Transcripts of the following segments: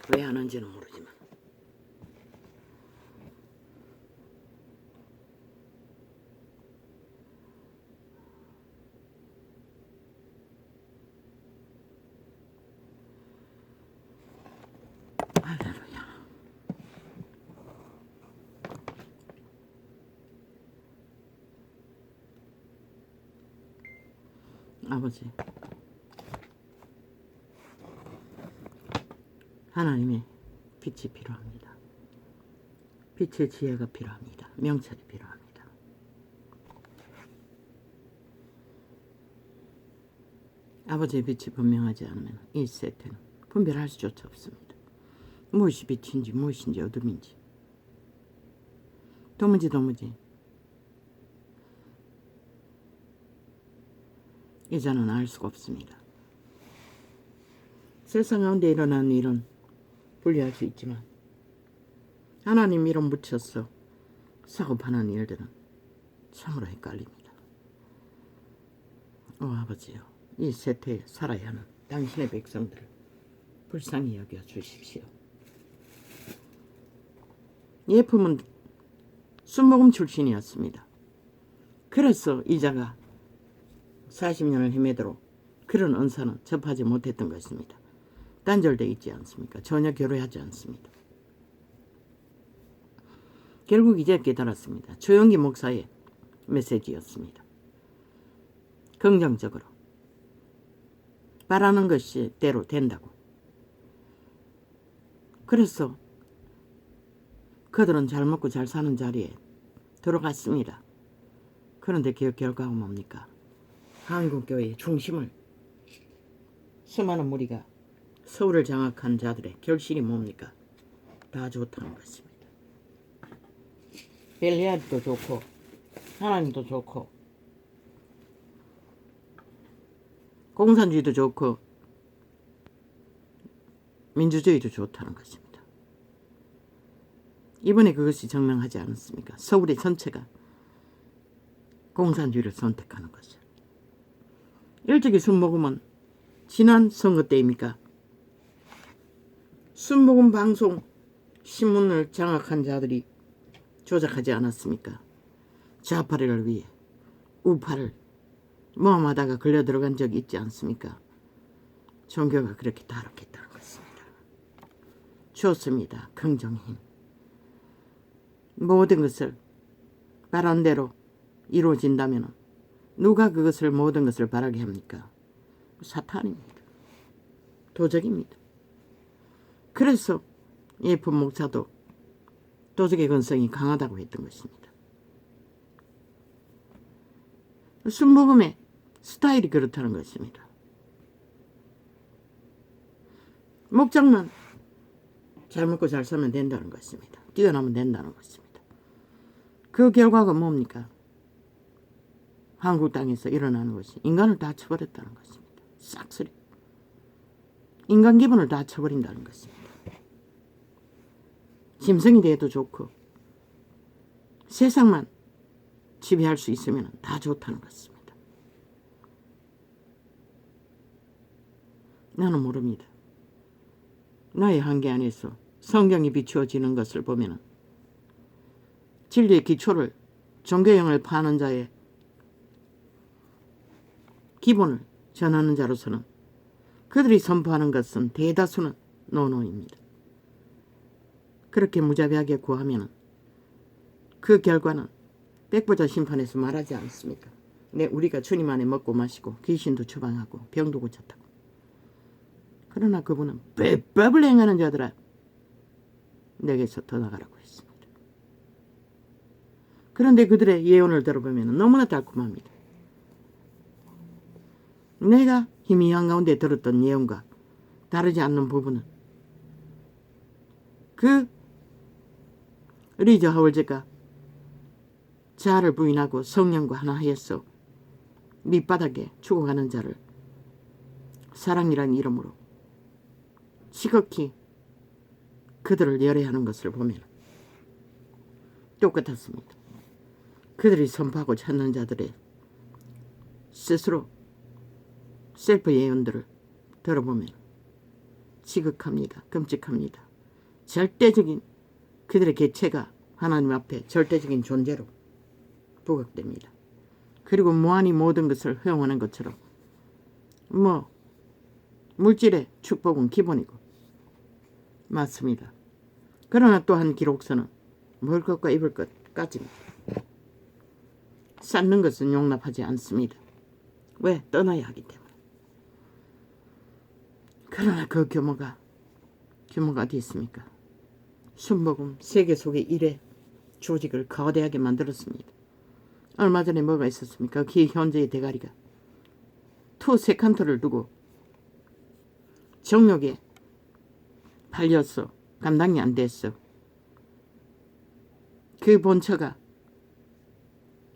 왜 하는지는 모르지만. 할렐루야. 아버지, 하나님의 빛이 필요합니다. 빛의 지혜가 필요합니다. 명철이 필요합니다. 아버지의 빛이 분명하지 않으면 이 세태는 분별할 수조차 없습니다. 무엇이 빛인지 무엇인지 어둠인지 도무지 이제는 알 수가 없습니다. 세상 가운데 일어나는 일은 분리할 수 있지만 하나님 이름 붙여서 사고파는 일들은 참으로 헷갈립니다. 아버지요, 이 세태에 살아야 하는 당신의 백성들을 불쌍히 여겨 주십시오. 예품은 순복음 출신이었습니다. 그래서 이자가 40년을 헤매도록 그런 은사는 접하지 못했던 것입니다. 단절되어 있지 않습니까? 전혀 교류하지 않습니다. 결국 이제 깨달았습니다. 조영기 목사의 메시지였습니다. 긍정적으로 바라는 것이 대로 된다고. 그래서 그들은 잘 먹고 잘 사는 자리에 들어갔습니다. 그런데 그 결과가 뭡니까? 한국교회의 중심을 수많은 무리가 서울을 장악한 자들의 결실이 뭡니까? 다 좋다는 것입니다. 벨리아드도 좋고 하나님도 좋고 공산주의도 좋고 민주주의도 좋다는 것입니다. 이번에 그것이 증명하지 않았습니까? 서울의 전체가 공산주의를 선택하는 것이죠. 일찍이 순복음은 지난 선거 때입니까? 순복음 방송 신문을 장악한 자들이 조작하지 않았습니까? 좌파를 위해 우파를 모함하다가 걸려 들어간 적이 있지 않습니까? 종교가 그렇게 타락했다는 것입니다. 좋습니다. 긍정의 힘. 모든 것을 바란 대로 이루어진다면 누가 그것을 모든 것을 바라게 합니까? 사탄입니다. 도적입니다. 그래서 예쁜 목사도 도적의 근성이 강하다고 했던 것입니다. 순복음의 스타일이 그렇다는 것입니다. 목장만 잘 먹고 잘 살면 된다는 것입니다. 뛰어나면 된다는 것입니다. 그 결과가 뭡니까? 한국 땅에서 일어나는 것이 인간을 다 쳐버렸다는 것입니다. 싹쓸이. 인간 기분을 다 쳐버린다는 것입니다. 짐승이 돼도 좋고 세상만 지배할 수 있으면 다 좋다는 것입니다. 나는 모릅니다. 나의 한계 안에서 성경이 비추어지는 것을 보면 진리의 기초를 종교형을 파는 자의 기본을 전하는 자로서는 그들이 선포하는 것은 대다수는 노노입니다. 그렇게 무자비하게 구하면 그 결과는 백보자 심판에서 말하지 않습니까? 우리가 주님 안에 먹고 마시고 귀신도 처방하고 병도 고쳤다고. 그러나 그분은 배법을 행하는 자들아 내게서 떠나가라고 했습니다. 그런데 그들의 예언을 들어보면 너무나 달콤합니다. 내가 희미한 가운데 들었던 예언과 다르지 않는 부분은 그 리저 하월제가 자아를 부인하고 성령과 하나하여서 밑바닥에 죽어가는 자를 사랑이라는 이름으로 지극히 그들을 열애하는 것을 보면 똑같았습니다. 그들이 선포하고 찾는 자들의 스스로 셀프 예언들을 들어보면 지극합니다. 끔찍합니다. 절대적인 그들의 개체가 하나님 앞에 절대적인 존재로 부각됩니다. 그리고 무한히 모든 것을 허용하는 것처럼 물질의 축복은 기본이고 맞습니다. 그러나 또한 기록서는 먹을 것과 입을 것까지입니다. 쌓는 것은 용납하지 않습니다. 왜? 떠나야 하기 때문에. 그러나 그 규모가 어디 있습니까? 순복음 세계 속의 일의 조직을 거대하게 만들었습니다. 얼마 전에 뭐가 있었습니까? 그 현재의 대가리가 투세 칸터를 두고 정욕에 팔렸어. 감당이 안 됐어. 그 본처가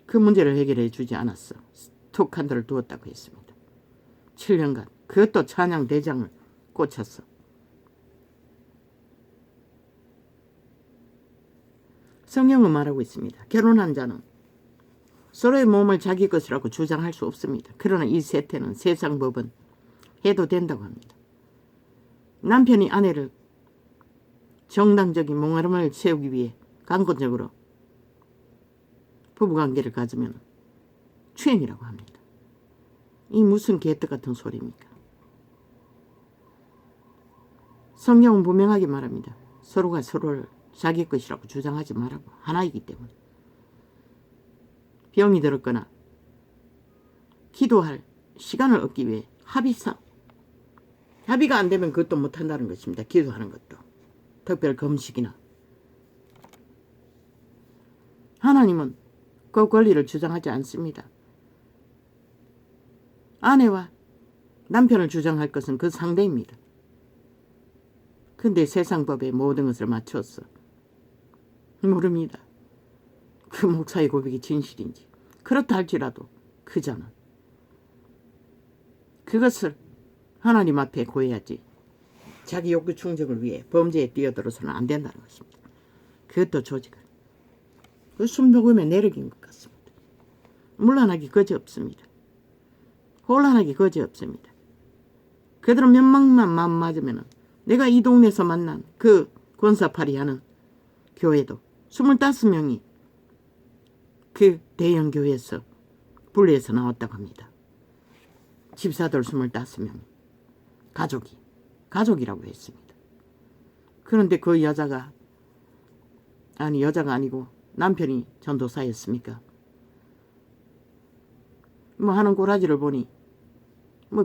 그 문제를 해결해 주지 않았어. 투 칸터를 두었다고 했습니다. 7년간 그것도 찬양 대장을 꽂혔어. 성경은 말하고 있습니다. 결혼한 자는 서로의 몸을 자기 것이라고 주장할 수 없습니다. 그러나 이 세태는 세상 법은 해도 된다고 합니다. 남편이 아내를 정당적인 몽하름을 세우기 위해 강권적으로 부부관계를 가지면 추행이라고 합니다. 이 무슨 개떡 같은 소리입니까? 성경은 분명하게 말합니다. 서로가 서로를 자기 것이라고 주장하지 말라고. 하나이기 때문에. 병이 들었거나 기도할 시간을 얻기 위해 합의가 안 되면 그것도 못한다는 것입니다. 기도하는 것도. 특별 금식이나. 하나님은 그 권리를 주장하지 않습니다. 아내와 남편을 주장할 것은 그 상대입니다. 근데 세상 법에 모든 것을 맞췄어. 모릅니다. 그 목사의 고백이 진실인지. 그렇다 할지라도 그자는 그것을 하나님 앞에 고해야지. 자기 욕구 충족을 위해 범죄에 뛰어들어서는 안 된다는 것입니다. 그것도 조직을. 그 순복음의 내력인 것 같습니다. 물러나기 거지없습니다. 혼란하기 거지없습니다. 그들은 몇만만 마음 맞으면 내가 이 동네에서 만난 그 권사파리 하는 교회도 25명이 그 대형 교회에서 분리해서 나왔다고 합니다. 집사들 25명이 가족이라고 했습니다. 그런데 그 여자가 아니고 남편이 전도사였습니까? 하는 꼬라지를 보니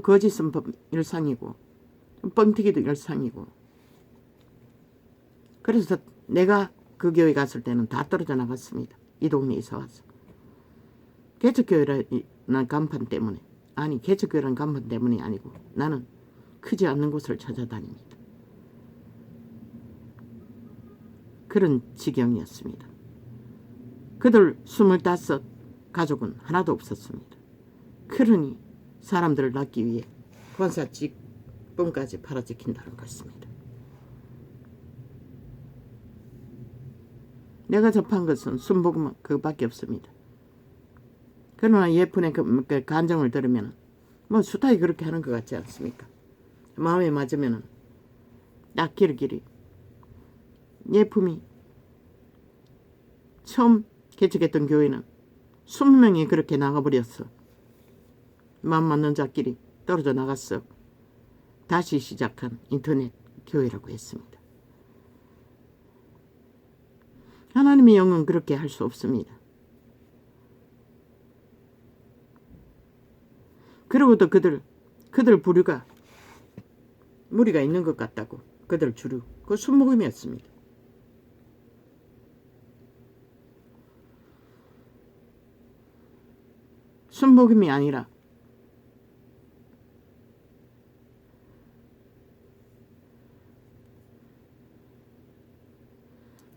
거짓은 일상이고 뻥튀기도 일상이고. 그래서 내가 그 교회 갔을 때는 다 떨어져 나갔습니다. 이 동네에 이사 와서. 개척교회라는 간판 때문에. 개척교회라는 간판 때문이 아니고 나는 크지 않는 곳을 찾아다닙니다. 그런 지경이었습니다. 그들 25 가족은 하나도 없었습니다. 그러니 사람들을 낳기 위해 권사직분까지 팔아지킨다는 것입니다. 내가 접한 것은 순복음은 그것밖에 없습니다. 그러나 예쁜의 그 간정을 들으면 수타이 그렇게 하는 것 같지 않습니까? 마음에 맞으면 딱 길이 예품이 처음 개척했던 교회는 20명이 그렇게 나가버렸어. 마음 맞는 자끼리 떨어져 나갔어. 다시 시작한 인터넷 교회라고 했습니다. 하나님의 영은 그렇게 할 수 없습니다. 그러고도 그들 부류가 무리가 있는 것 같다고 그들 주류 그 순복음이었습니다. 순복음이 아니라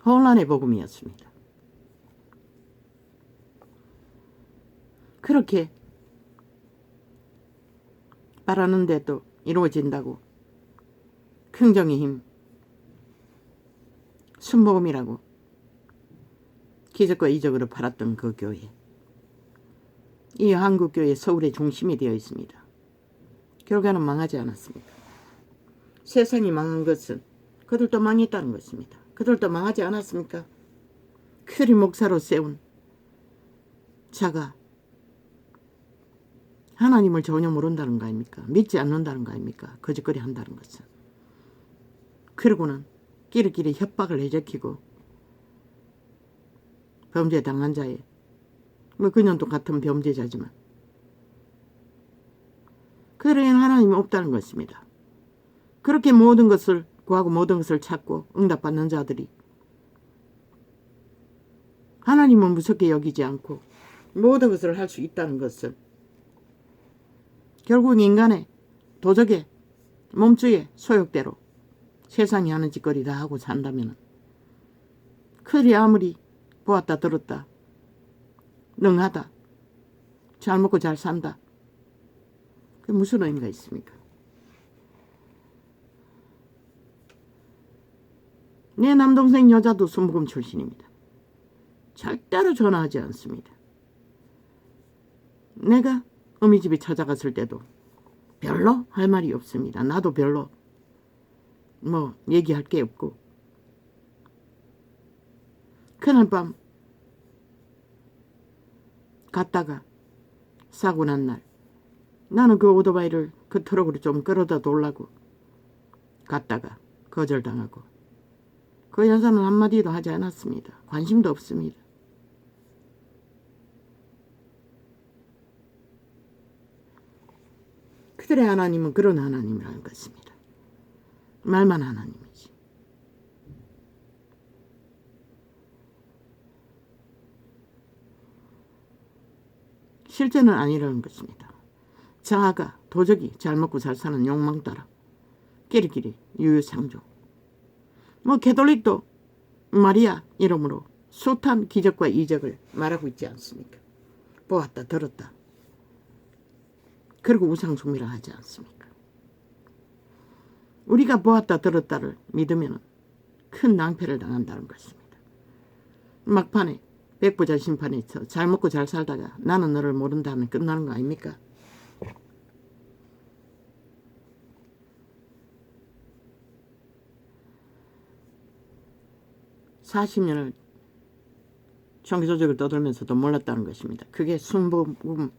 혼란의 복음이었습니다. 그렇게 바라는데도 이루어진다고 긍정의 힘, 순복음이라고 기적과 이적으로 팔았던 그 교회. 이 한국교회 서울의 중심이 되어 있습니다. 결과는 망하지 않았습니다. 세상이 망한 것은 그들도 망했다는 것입니다. 그들도 망하지 않았습니까? 그리 목사로 세운 자가 하나님을 전혀 모른다는 거 아닙니까? 믿지 않는다는 거 아닙니까? 거짓거리 한다는 것은. 그러고는 끼리끼리 협박을 해제키고 범죄 당한 자에 뭐 그년도 같은 범죄자지만 그러한 하나님이 없다는 것입니다. 그렇게 모든 것을 구하고 모든 것을 찾고 응답받는 자들이 하나님은 무섭게 여기지 않고 모든 것을 할 수 있다는 것을 결국 인간의 도적의 몸주의 소욕대로 세상이 하는 짓거리 다 하고 산다면 그리 아무리 보았다 들었다 능하다 잘 먹고 잘 산다 그게 무슨 의미가 있습니까? 내 남동생 여자도 순복음 출신입니다. 절대로 전화하지 않습니다. 내가 어미집에 찾아갔을 때도 별로 할 말이 없습니다. 나도 별로 뭐 얘기할 게 없고 그날 밤 갔다가 사고 난 날 나는 그 오토바이를 그 트럭으로 좀 끌어다 놓으려고 갔다가 거절당하고 그 여자는 한마디도 하지 않았습니다. 관심도 없습니다. 그들의 하나님은 그런 하나님이라는 것입니다. 말만 하나님이지. 실제는 아니라는 것입니다. 자아가 도적이 잘 먹고 잘 사는 욕망 따라 끼리끼리 유유상종. 뭐 개톨릭도 마리아 이름으로 숱한 기적과 이적을 말하고 있지 않습니까? 보았다 들었다. 그리고 우상숭배를 하지 않습니까? 우리가 보았다 들었다를 믿으면 큰 낭패를 당한다는 것입니다. 막판에 백부자 심판에서 잘 먹고 잘 살다가 나는 너를 모른다 하면 끝나는 거 아닙니까? (40년을) 종교조직을 떠돌면서도 몰랐다는 것입니다. 그게 순복음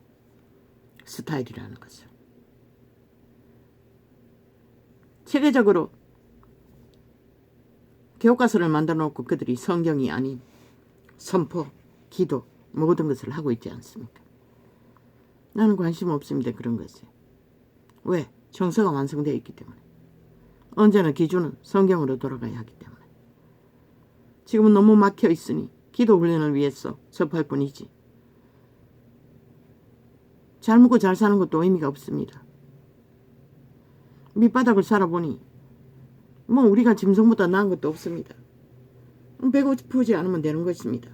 스타일이라는 것을. 체계적으로 교과서를 만들어 놓고 그들이 성경이 아닌 선포, 기도 모든 것을 하고 있지 않습니까? 나는 관심 없습니다. 그런 것에. 왜? 정서가 완성되어 있기 때문에. 언제나 기준은 성경으로 돌아가야 하기 때문에. 지금은 너무 막혀 있으니 기도 훈련을 위해서 접할 뿐이지. 잘 먹고 잘 사는 것도 의미가 없습니다. 밑바닥을 살아보니 뭐 우리가 짐승보다 나은 것도 없습니다. 배고프지 않으면 되는 것입니다.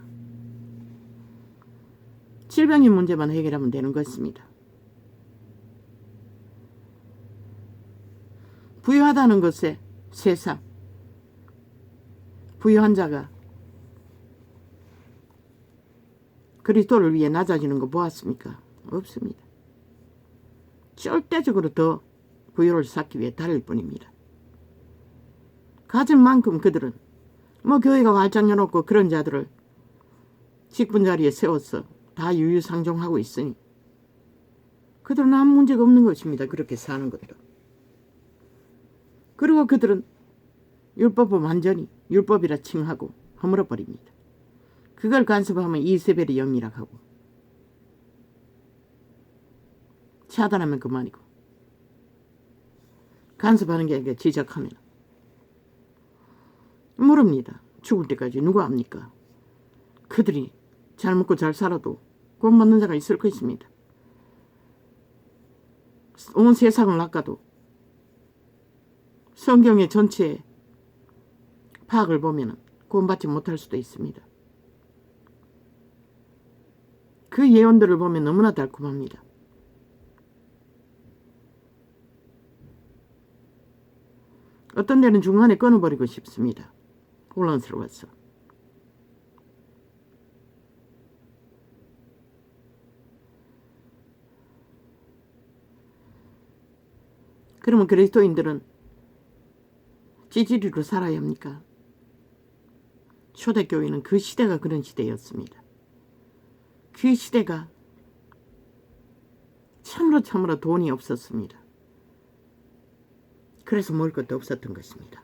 질병의 문제만 해결하면 되는 것입니다. 부유하다는 것에 세상 부유한 자가 그리스도를 위해 낮아지는 거 보았습니까? 없습니다. 절대적으로 더 부유를 쌓기 위해 달릴 뿐입니다. 가진 만큼 그들은 뭐 교회가 활짝 열었고 그런 자들을 직분 자리에 세워서 다 유유상종하고 있으니 그들은 아무 문제가 없는 것입니다. 그렇게 사는 것도. 그리고 그들은 율법을 완전히 율법이라 칭하고 허물어버립니다. 그걸 간섭하면 이세벨의 영이라고 하고 차단하면 그만이고 간섭하는 게 아니라 지적하면 모릅니다. 죽을 때까지 누가 압니까? 그들이 잘 먹고 잘 살아도 곧 맞는 자가 있을 것입니다. 온 세상을 낚아도 성경의 전체 파악을 보면 구원받지 못할 수도 있습니다. 그 예언들을 보면 너무나 달콤합니다. 어떤 데는 중간에 끊어버리고 싶습니다. 혼란스러워서. 그러면 그리스도인들은 찌질이로 살아야 합니까? 초대교회는 그 시대가 그런 시대였습니다. 그 시대가 참으로 돈이 없었습니다. 그래서 먹을 것도 없었던 것입니다.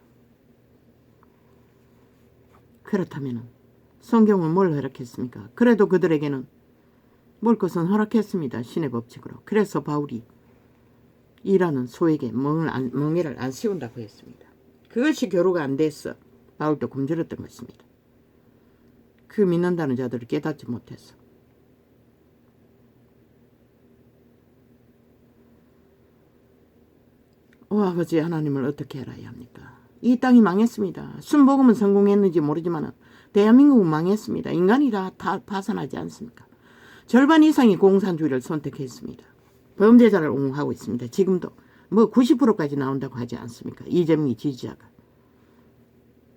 그렇다면 성경은 뭘 허락했습니까? 그래도 그들에게는 먹을 것은 허락했습니다. 신의 법칙으로. 그래서 바울이 일하는 소에게 멍에를 안 씌운다고 했습니다. 그것이 교류가 안 됐어. 바울도 굶주렸던 것입니다. 그 믿는다는 자들을 깨닫지 못했어. 오 아버지 하나님을 어떻게 알아야 합니까? 이 땅이 망했습니다. 순복음은 성공했는지 모르지만 대한민국은 망했습니다. 인간이 다 파산하지 않습니까? 절반 이상이 공산주의를 선택했습니다. 범죄자를 옹호하고 있습니다. 지금도 뭐 90%까지 나온다고 하지 않습니까? 이재명이 지지자가.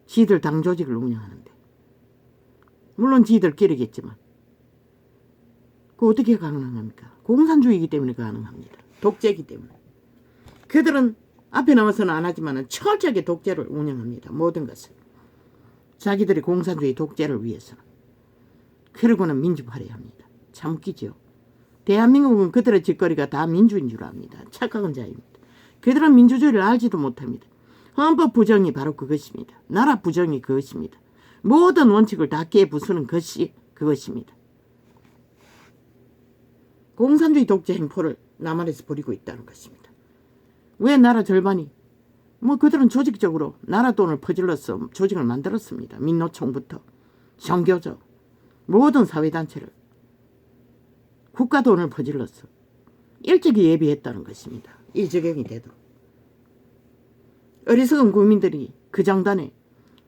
지들 당 조직을 운영하는데. 물론 지들끼리겠지만 그 어떻게 가능합니까? 공산주의이기 때문에 가능합니다. 독재이기 때문에. 그들은 앞에 나와서는 안 하지만 철저하게 독재를 운영합니다. 모든 것을. 자기들이 공산주의 독재를 위해서는. 그러고는 민주화해야 합니다. 참 웃기죠. 대한민국은 그들의 짓거리가 다 민주인 줄 압니다. 착각한 자입니다. 그들은 민주주의를 알지도 못합니다. 헌법 부정이 바로 그것입니다. 나라 부정이 그것입니다. 모든 원칙을 다 깨부수는 것이 그것입니다. 공산주의 독재 행포를 남한에서 벌이고 있다는 것입니다. 왜 나라 절반이 그들은 조직적으로 나라 돈을 퍼질러서 조직을 만들었습니다. 민노총부터 정교조 모든 사회단체를 국가 돈을 퍼질러서 일찍이 예비했다는 것입니다. 이 적용이 되도록. 어리석은 국민들이 그 장단에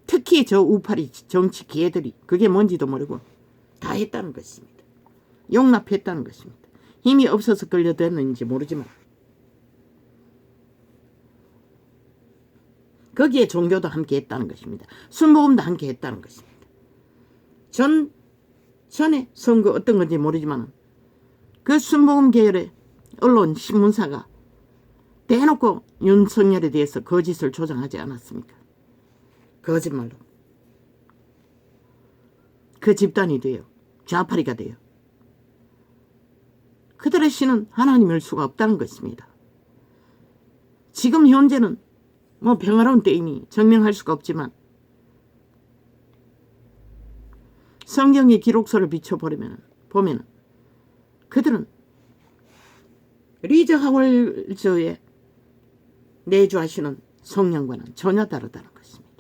특히 저 우파리 정치 기회들이 그게 뭔지도 모르고 다 했다는 것입니다. 용납했다는 것입니다. 힘이 없어서 끌려들었는지 모르지만 거기에 종교도 함께 했다는 것입니다. 순복음도 함께 했다는 것입니다. 전에 선거 어떤 건지 모르지만 그 순복음 계열의 언론 신문사가 대놓고 윤석열에 대해서 거짓을 조장하지 않았습니까? 거짓말로. 그 집단이 돼요. 좌파리가 돼요. 그들의 신은 하나님일 수가 없다는 것입니다. 지금 현재는 평화로운 때이니 증명할 수가 없지만 성경의 기록서를 비춰보면 그들은 리저 하월저에 내주하시는 성령과는 전혀 다르다는 것입니다.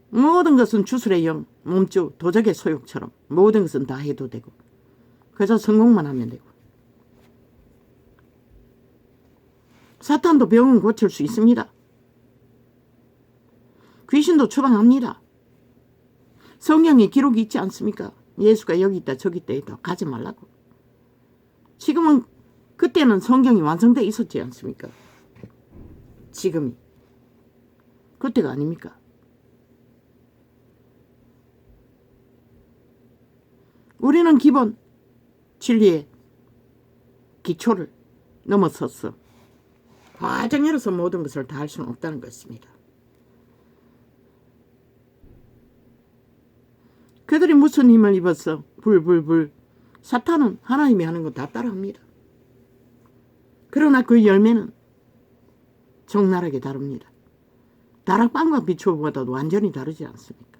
모든 것은 주술의 영, 몸주, 도적의 소욕처럼 모든 것은 다 해도 되고 그저 성공만 하면 되고 사탄도 병은 고칠 수 있습니다. 귀신도 추방합니다. 성경에 기록이 있지 않습니까? 예수가 여기 있다 저기 있다 가지 말라고. 지금은 그때는 성경이 완성되어 있었지 않습니까? 지금이. 그때가 아닙니까? 우리는 기본 진리의 기초를 넘어섰어. 과정으로서 모든 것을 다 할 수는 없다는 것입니다. 그들이 무슨 힘을 입었어? 불. 사탄은 하나님이 하는 거 다 따라합니다. 그러나 그 열매는 적나라하게 다릅니다. 다락방과 비추어보다도 완전히 다르지 않습니까?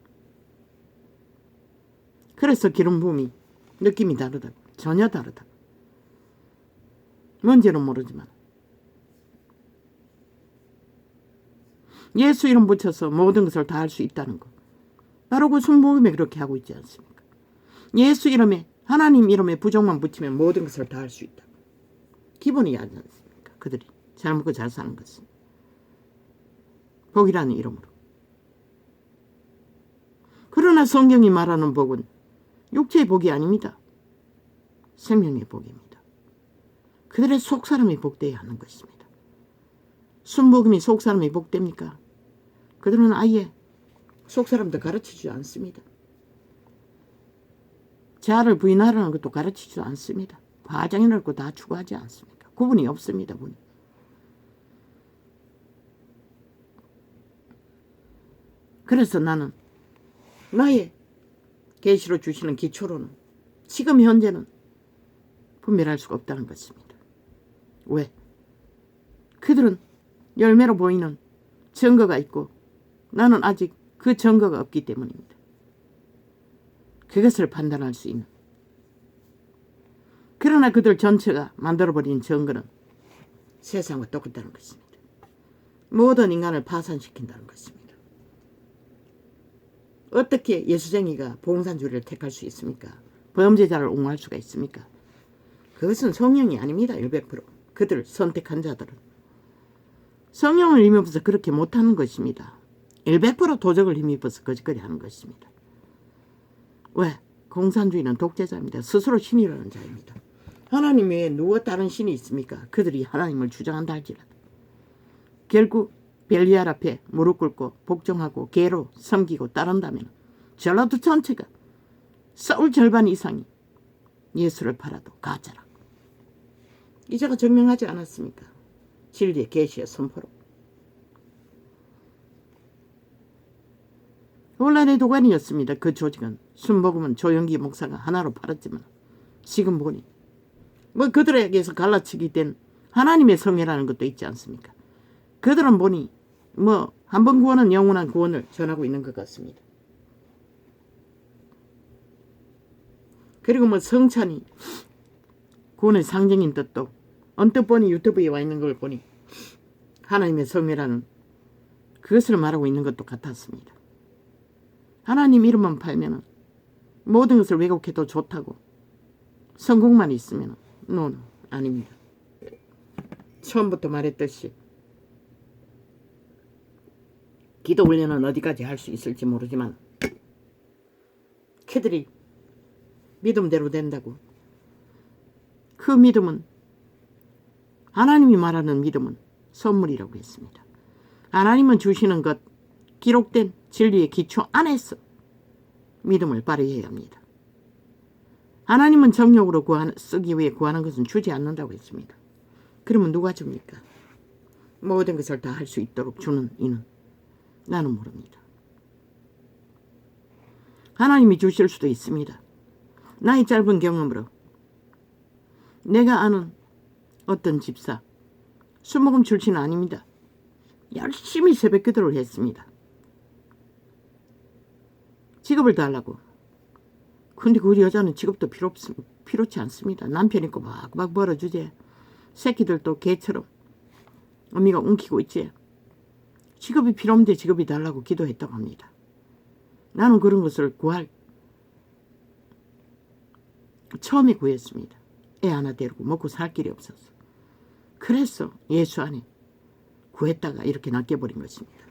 그래서 기름 부음이 느낌이 다르다고. 전혀 다르다고. 뭔지는 모르지만 예수 이름 붙여서 모든 것을 다 할 수 있다는 것. 바로 그 순복음에 그렇게 하고 있지 않습니까? 예수 이름에 하나님 이름에 부정만 붙이면 모든 것을 다 할 수 있다. 기본이 아니지 않습니까? 그들이 잘 먹고 잘 사는 것은. 복이라는 이름으로. 그러나 성경이 말하는 복은 육체의 복이 아닙니다. 생명의 복입니다. 그들의 속사람이 복되어야 하는 것입니다. 순복음이 속사람이 복됩니까? 그들은 아예 속사람도 가르치지 않습니다. 자아를 부인하라는 것도 가르치지 않습니다. 과정이 넓고 다 추구하지 않습니까? 구분이 없습니다. 분이. 그래서 나는 나의 계시로 주시는 기초로는 지금 현재는 분별할 수가 없다는 것입니다. 왜? 그들은 열매로 보이는 증거가 있고 나는 아직 그 증거가 없기 때문입니다. 그것을 판단할 수 있는. 그러나 그들 전체가 만들어버린 증거는 세상과 똑같다는 것입니다. 모든 인간을 파산시킨다는 것입니다. 어떻게 예수쟁이가 봉산주의를 택할 수 있습니까? 범죄자를 옹호할 수가 있습니까? 그것은 성령이 아닙니다. 100%. 그들 선택한 자들은. 성령을 힘입어서 그렇게 못하는 것입니다. 100% 도적을 힘입어서 거짓거리 하는 것입니다. 왜? 공산주의는 독재자입니다. 스스로 신이라는 자입니다. 하나님 외에 누가 다른 신이 있습니까? 그들이 하나님을 주장한다 할지라도. 결국 벨리알 앞에 무릎 꿇고 복종하고 개로 섬기고 따른다면 전라도 전체가 서울 절반 이상이 예수를 팔아도 가짜라. 이자가 증명하지 않았습니까? 진리의 계시의 선포로. 혼란의 도가니였습니다. 그 조직은. 순복음은 조영기 목사가 하나로 팔았지만 지금 보니 뭐 그들에게서 갈라치기 된 하나님의 성회라는 것도 있지 않습니까? 그들은 보니 뭐 한 번 구원은 영원한 구원을 전하고 있는 것 같습니다. 그리고 뭐 성찬이 구원의 상징인 듯도 언뜻 보니 유튜브에 와 있는 걸 보니 하나님의 성회라는 그것을 말하고 있는 것도 같았습니다. 하나님 이름만 팔면 모든 것을 왜곡해도 좋다고 성공만 있으면 노는 아닙니다. 처음부터 말했듯이 기도 훈련은 어디까지 할 수 있을지 모르지만 그들이 믿음대로 된다고. 그 믿음은 하나님이 말하는 믿음은 선물이라고 했습니다. 하나님은 주시는 것 기록된 진리의 기초 안에서 믿음을 발휘해야 합니다. 하나님은 정욕으로 쓰기 위해 구하는 것은 주지 않는다고 했습니다. 그러면 누가 줍니까? 모든 것을 다 할 수 있도록 주는 이는 나는 모릅니다. 하나님이 주실 수도 있습니다. 나의 짧은 경험으로 내가 아는 어떤 집사 순복음 출신은 아닙니다. 열심히 새벽기도를 했습니다. 직업을 달라고. 근데 그 여자는 직업도 필요치 않습니다. 남편 있고 막 벌어주지. 새끼들도 개처럼 어미가 웅키고 있지. 직업이 필요 없는데 직업이 달라고 기도했다고 합니다. 나는 그런 것을 처음에 구했습니다. 애 하나 데리고 먹고 살 길이 없어서. 그래서 예수 안에 구했다가 이렇게 낚여버린 것입니다.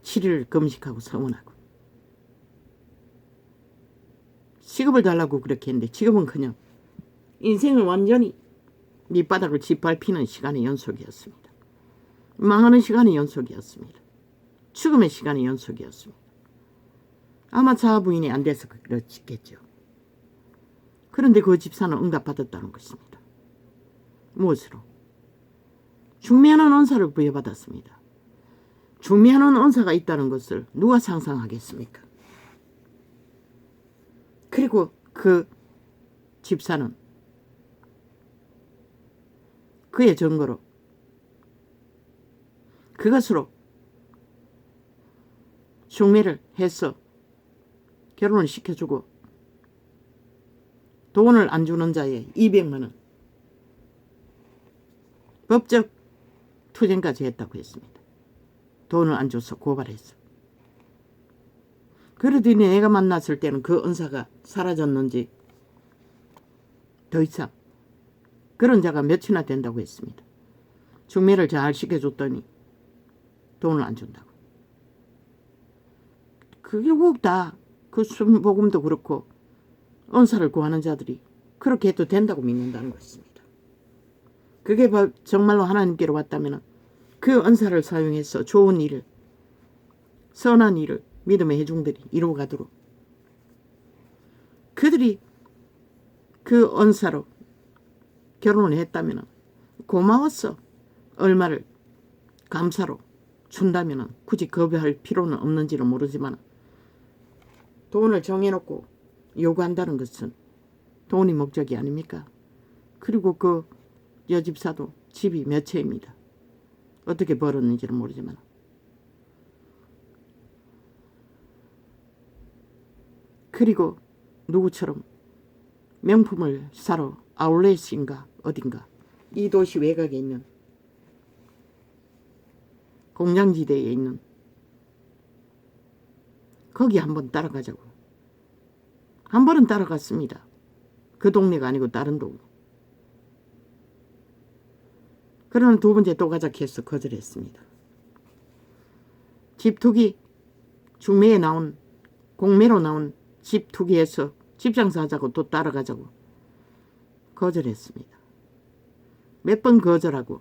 7일 금식하고 서원하고. 직업을 달라고 그렇게 했는데 직업은 그냥 인생을 완전히 밑바닥을 짓밟히는 시간의 연속이었습니다. 망하는 시간의 연속이었습니다. 죽음의 시간의 연속이었습니다. 아마 자아부인이 안 돼서 그렇겠죠. 그런데 그 집사는 응답받았다는 것입니다. 무엇으로? 중매하는 은사를 부여받았습니다. 중매하는 은사가 있다는 것을 누가 상상하겠습니까? 그리고 그 집사는 그의 증거로 그것으로 중매를 해서 결혼을 시켜주고 돈을 안 주는 자에 200만 원 법적 투쟁까지 했다고 했습니다. 돈을 안 줘서 고발했어. 그러더니 내가 만났을 때는 그 은사가 사라졌는지 더 이상 그런 자가 몇이나 된다고 했습니다. 중매를 잘 시켜줬더니 돈을 안 준다고. 그게 꼭 다 그 순복음도 그렇고 은사를 구하는 자들이 그렇게 해도 된다고 믿는다는 것입니다. 그게 정말로 하나님께로 왔다면 그 은사를 사용해서 좋은 일을 선한 일을 믿음의 회중들이 이루어가도록 그들이 그 은사로 결혼을 했다면 고마웠어. 얼마를 감사로 준다면 굳이 거부할 필요는 없는지는 모르지만 돈을 정해놓고 요구한다는 것은 돈이 목적이 아닙니까? 그리고 그 여집사도 집이 몇 채입니다. 어떻게 벌었는지는 모르지만 그리고 누구처럼 명품을 사러 아울렛인가 어딘가 이 도시 외곽에 있는 공장지대에 있는 거기 한번 따라가자고. 한 번은 따라갔습니다. 그 동네가 아니고 다른 동네. 그러나 두 번째 또 가자 해서 거절했습니다. 집 투기 중매에 나온 공매로 나온 집 투기해서 집 장사하자고 또 따라가자고 거절했습니다. 몇 번 거절하고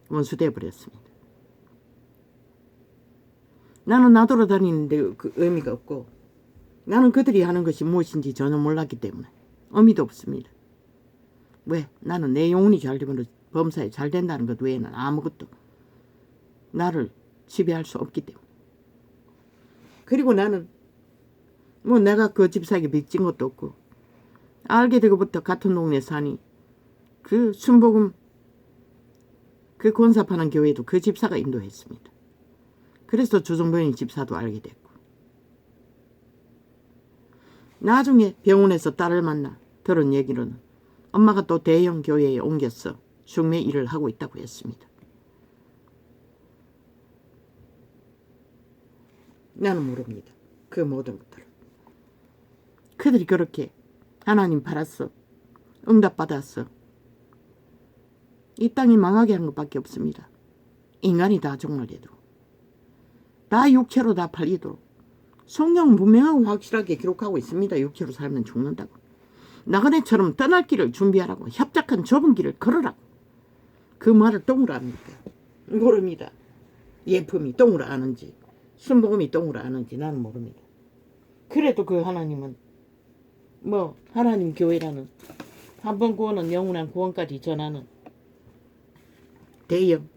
원수돼 버렸습니다. 나는 나돌아 다니는데 그 의미가 없고 나는 그들이 하는 것이 무엇인지 전혀 몰랐기 때문에 의미도 없습니다. 왜? 나는 내 영혼이 잘 되면 범사에 잘 된다는 것 외에는 아무것도 나를 지배할 수 없기 때문에. 그리고 나는 뭐 내가 그 집사에게 빚진 것도 없고 알게 되고부터 같은 동네 사니 그 순복음 그 권사파는 교회도 그 집사가 인도했습니다. 그래서 조정병이 집사도 알게 됐고 나중에 병원에서 딸을 만나 들은 얘기로는 엄마가 또 대형 교회에 옮겨서 중매 일을 하고 있다고 했습니다. 나는 모릅니다. 그 모든 것들을. 그들이 그렇게 하나님 팔았어. 응답받았어. 이 땅이 망하게 한 것밖에 없습니다. 인간이 다 종말되도록. 다 육체로 다 팔리도록. 성경은 분명하고 확실하게 기록하고 있습니다. 육체로 살면 죽는다고. 나그네처럼 떠날 길을 준비하라고. 협착한 좁은 길을 걸으라고. 그 말을 똥으로 압니까? 모릅니다. 예품이 똥으로 아는지 순복음이 똥으로 아는지 나는 모릅니다. 그래도 그 하나님은 뭐 하나님 교회라는 한 번 구원은 영원한 구원까지 전하는 대형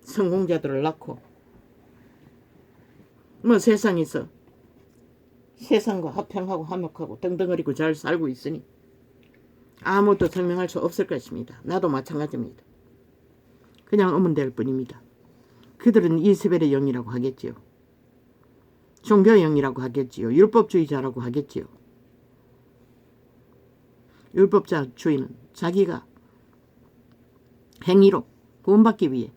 성공자들을 낳고 뭐 세상에서 세상과 화평하고 화목하고 등등거리고 잘 살고 있으니 아무도 설명할 수 없을 것입니다. 나도 마찬가지입니다. 그냥 의문될 뿐입니다. 그들은 이세벨의 영이라고 하겠지요. 종교의 영이라고 하겠지요. 율법주의자라고 하겠지요. 율법주의는 자기가 행위로 구원받기 위해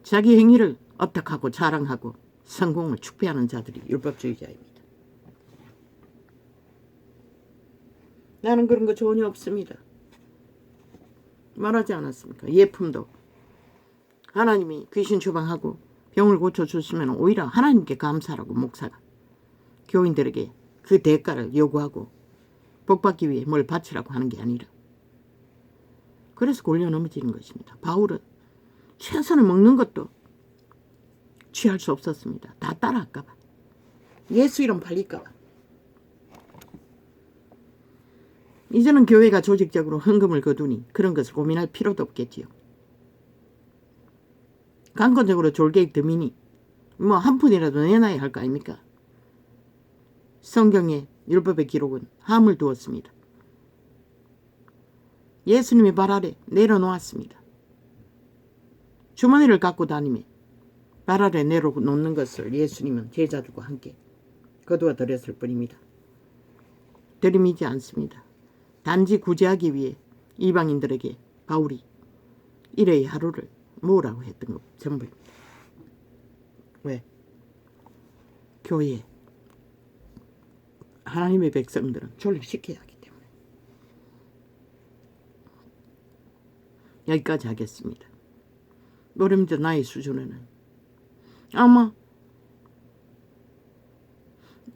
자기 행위를 업탁하고 자랑하고 성공을 축배하는 자들이 율법주의자입니다. 나는 그런 거 전혀 없습니다. 말하지 않았습니까? 예품도 하나님이 귀신 추방하고 병을 고쳐주시면 오히려 하나님께 감사하라고 목사가 교인들에게 그 대가를 요구하고 복받기 위해 뭘 바치라고 하는 게 아니라 그래서 골려 넘어지는 것입니다. 바울은 최선을 먹는 것도 취할 수 없었습니다. 다 따라할까 봐. 예수 이름 팔릴까 봐. 이제는 교회가 조직적으로 헌금을 거두니 그런 것을 고민할 필요도 없겠지요. 강권적으로 졸개익 드미니 뭐 한 푼이라도 내놔야 할 거 아닙니까? 성경의 율법의 기록은 함을 두었습니다. 예수님의 발 아래 내려놓았습니다. 주머니를 갖고 다니며 발 아래 내려놓는 것을 예수님은 제자들과 함께 거두어 드렸을 뿐입니다. 들이미지 않습니다. 단지 구제하기 위해 이방인들에게 바울이 일회의 하루를 모으라고 했던 것 전부입니다. 왜? 교회 하나님의 백성들은 존립시켜야 하기 때문에. 여기까지 하겠습니다. 모릅니다. 나의 수준에는 아마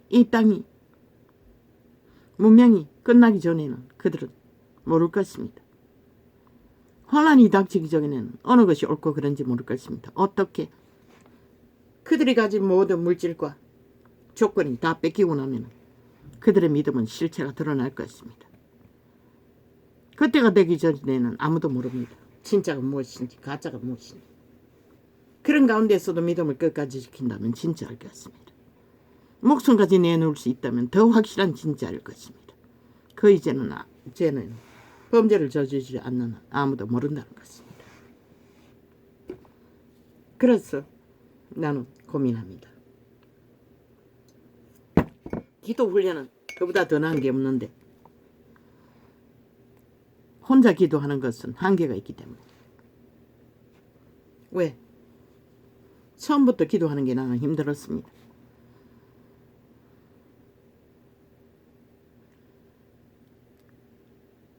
이 땅이 문명이 끝나기 전에는 그들은 모를 것입니다. 혼란이 닥치기 전에는 어느 것이 옳고 그른지 모를 것입니다. 어떻게 그들이 가진 모든 물질과 조건이 다 뺏기고 나면 그들의 믿음은 실체가 드러날 것입니다. 그때가 되기 전에는 아무도 모릅니다. 진짜가 무엇인지 가짜가 무엇인지 그런 가운데서도 믿음을 끝까지 지킨다면 진짜일 것입니다. 목숨까지 내놓을 수 있다면 더 확실한 진짜일 것입니다. 그 이제는 범죄를 저지르지 않는 아무도 모른다는 것입니다. 그래서 나는 고민합니다. 기도 훈련은 그보다 더 나은 게 없는데 혼자 기도하는 것은 한계가 있기 때문에. 왜? 처음부터 기도하는 게 나는 힘들었습니다.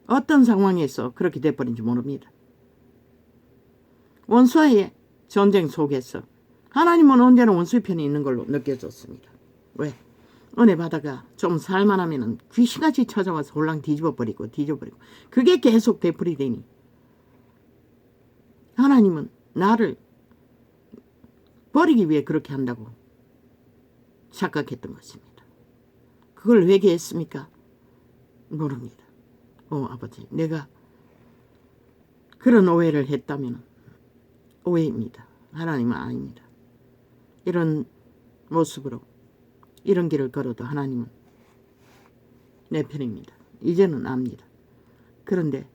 어떤 상황에서 그렇게 돼버린지 모릅니다. 원수와의 전쟁 속에서 하나님은 언제나 원수의 편에 있는 걸로 느껴졌습니다. 왜? 은혜 받아가 좀 살만하면 귀신같이 찾아와서 홀랑 뒤집어버리고 그게 계속 되풀이되니 하나님은 나를 버리기 위해 그렇게 한다고 착각했던 것입니다. 그걸 회개했습니까? 모릅니다. 아버지, 내가 그런 오해를 했다면 오해입니다. 하나님은 아닙니다. 이런 모습으로 이런 길을 걸어도 하나님은 내 편입니다. 이제는 압니다. 그런데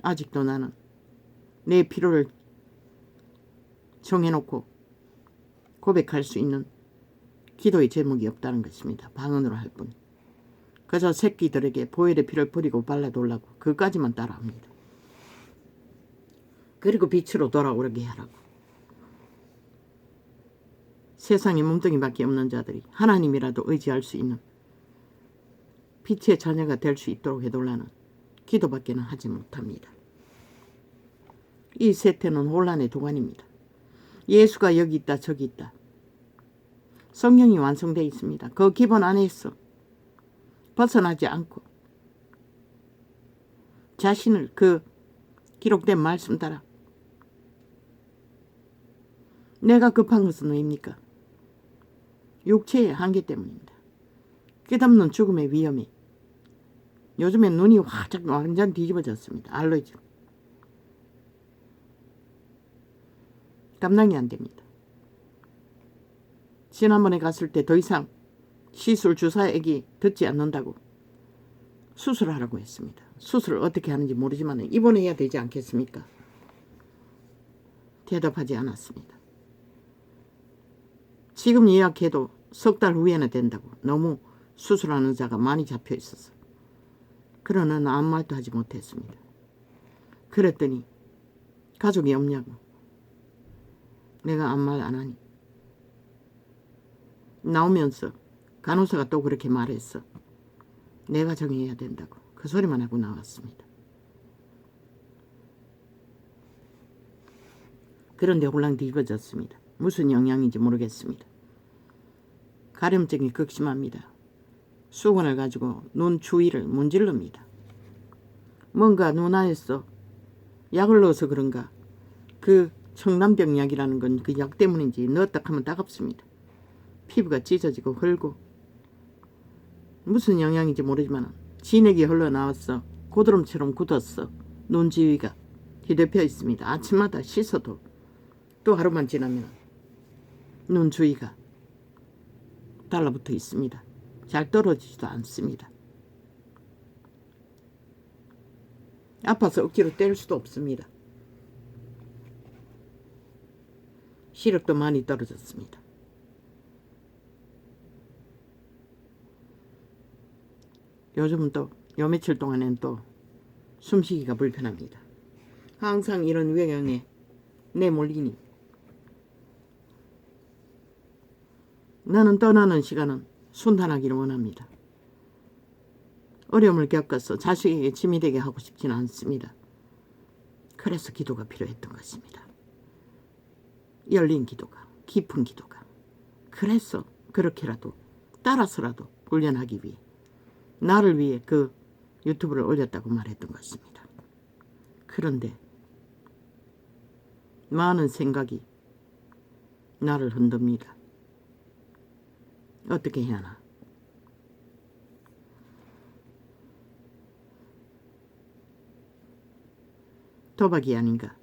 아직도 나는 내 필요를 정해놓고 고백할 수 있는 기도의 제목이 없다는 것입니다. 방언으로 할 뿐. 그저 새끼들에게 보혈의 피를 뿌리고 발라달라고 그까지만 따라합니다. 그리고 빛으로 돌아오게 하라고. 세상에 몸뚱이밖에 없는 자들이 하나님이라도 의지할 수 있는 빛의 자녀가 될 수 있도록 해달라는 기도밖에는 하지 못합니다. 이 세태는 혼란의 도가니입니다. 예수가 여기 있다 저기 있다. 성경이 완성되어 있습니다. 그 기본 안에서 벗어나지 않고 자신을 그 기록된 말씀 따라 내가 급한 것은 왜입니까? 육체의 한계 때문입니다. 끝없는 죽음의 위험이 요즘엔 눈이 활짝 완전 뒤집어졌습니다. 알러지 감당이 안 됩니다. 지난번에 갔을 때 더 이상 시술 주사액이 듣지 않는다고 수술하라고 했습니다. 수술을 어떻게 하는지 모르지만 입원해야 되지 않겠습니까? 대답하지 않았습니다. 지금 예약해도 석 달 후에는 된다고 너무 수술하는 자가 많이 잡혀 있어서 그러나 나 아무 말도 하지 못했습니다. 그랬더니 가족이 없냐고. 내가 아무 말 안 하니 나오면서 간호사가 또 그렇게 말했어. 내가 정해야 된다고. 그 소리만 하고 나왔습니다. 그런데 홀랑 뒤집어졌습니다. 무슨 영향인지 모르겠습니다. 가려움증이 극심합니다. 수건을 가지고 눈 주위를 문질릅니다. 뭔가 눈 안에서 약을 넣어서 그런가 그 청담병 약이라는 건 그 약 때문인지 넣었다 하면 따갑습니다. 피부가 찢어지고 헐고 무슨 영향인지 모르지만 진액이 흘러나왔어. 고드름처럼 굳었어. 눈 주위가 뒤덮여 있습니다. 아침마다 씻어도 또 하루만 지나면 눈 주위가 달라붙어 있습니다. 잘 떨어지지도 않습니다. 아파서 억지로 뗄 수도 없습니다. 시력도 많이 떨어졌습니다. 요즘은 또 요 며칠 동안엔 또 숨쉬기가 불편합니다. 항상 이런 외경에 내몰리니 나는 떠나는 시간은 순탄하기를 원합니다. 어려움을 겪어서 자식에게 짐이 되게 하고 싶지는 않습니다. 그래서 기도가 필요했던 것입니다. 열린 기도가, 깊은 기도가. 그래서 그렇게라도 따라서라도 훈련하기 위해 나를 위해 그 유튜브를 올렸다고 말했던 것입니다. 그런데 많은 생각이 나를 흔듭니다. 어떻게 해야 하나? 도박이 아닌가.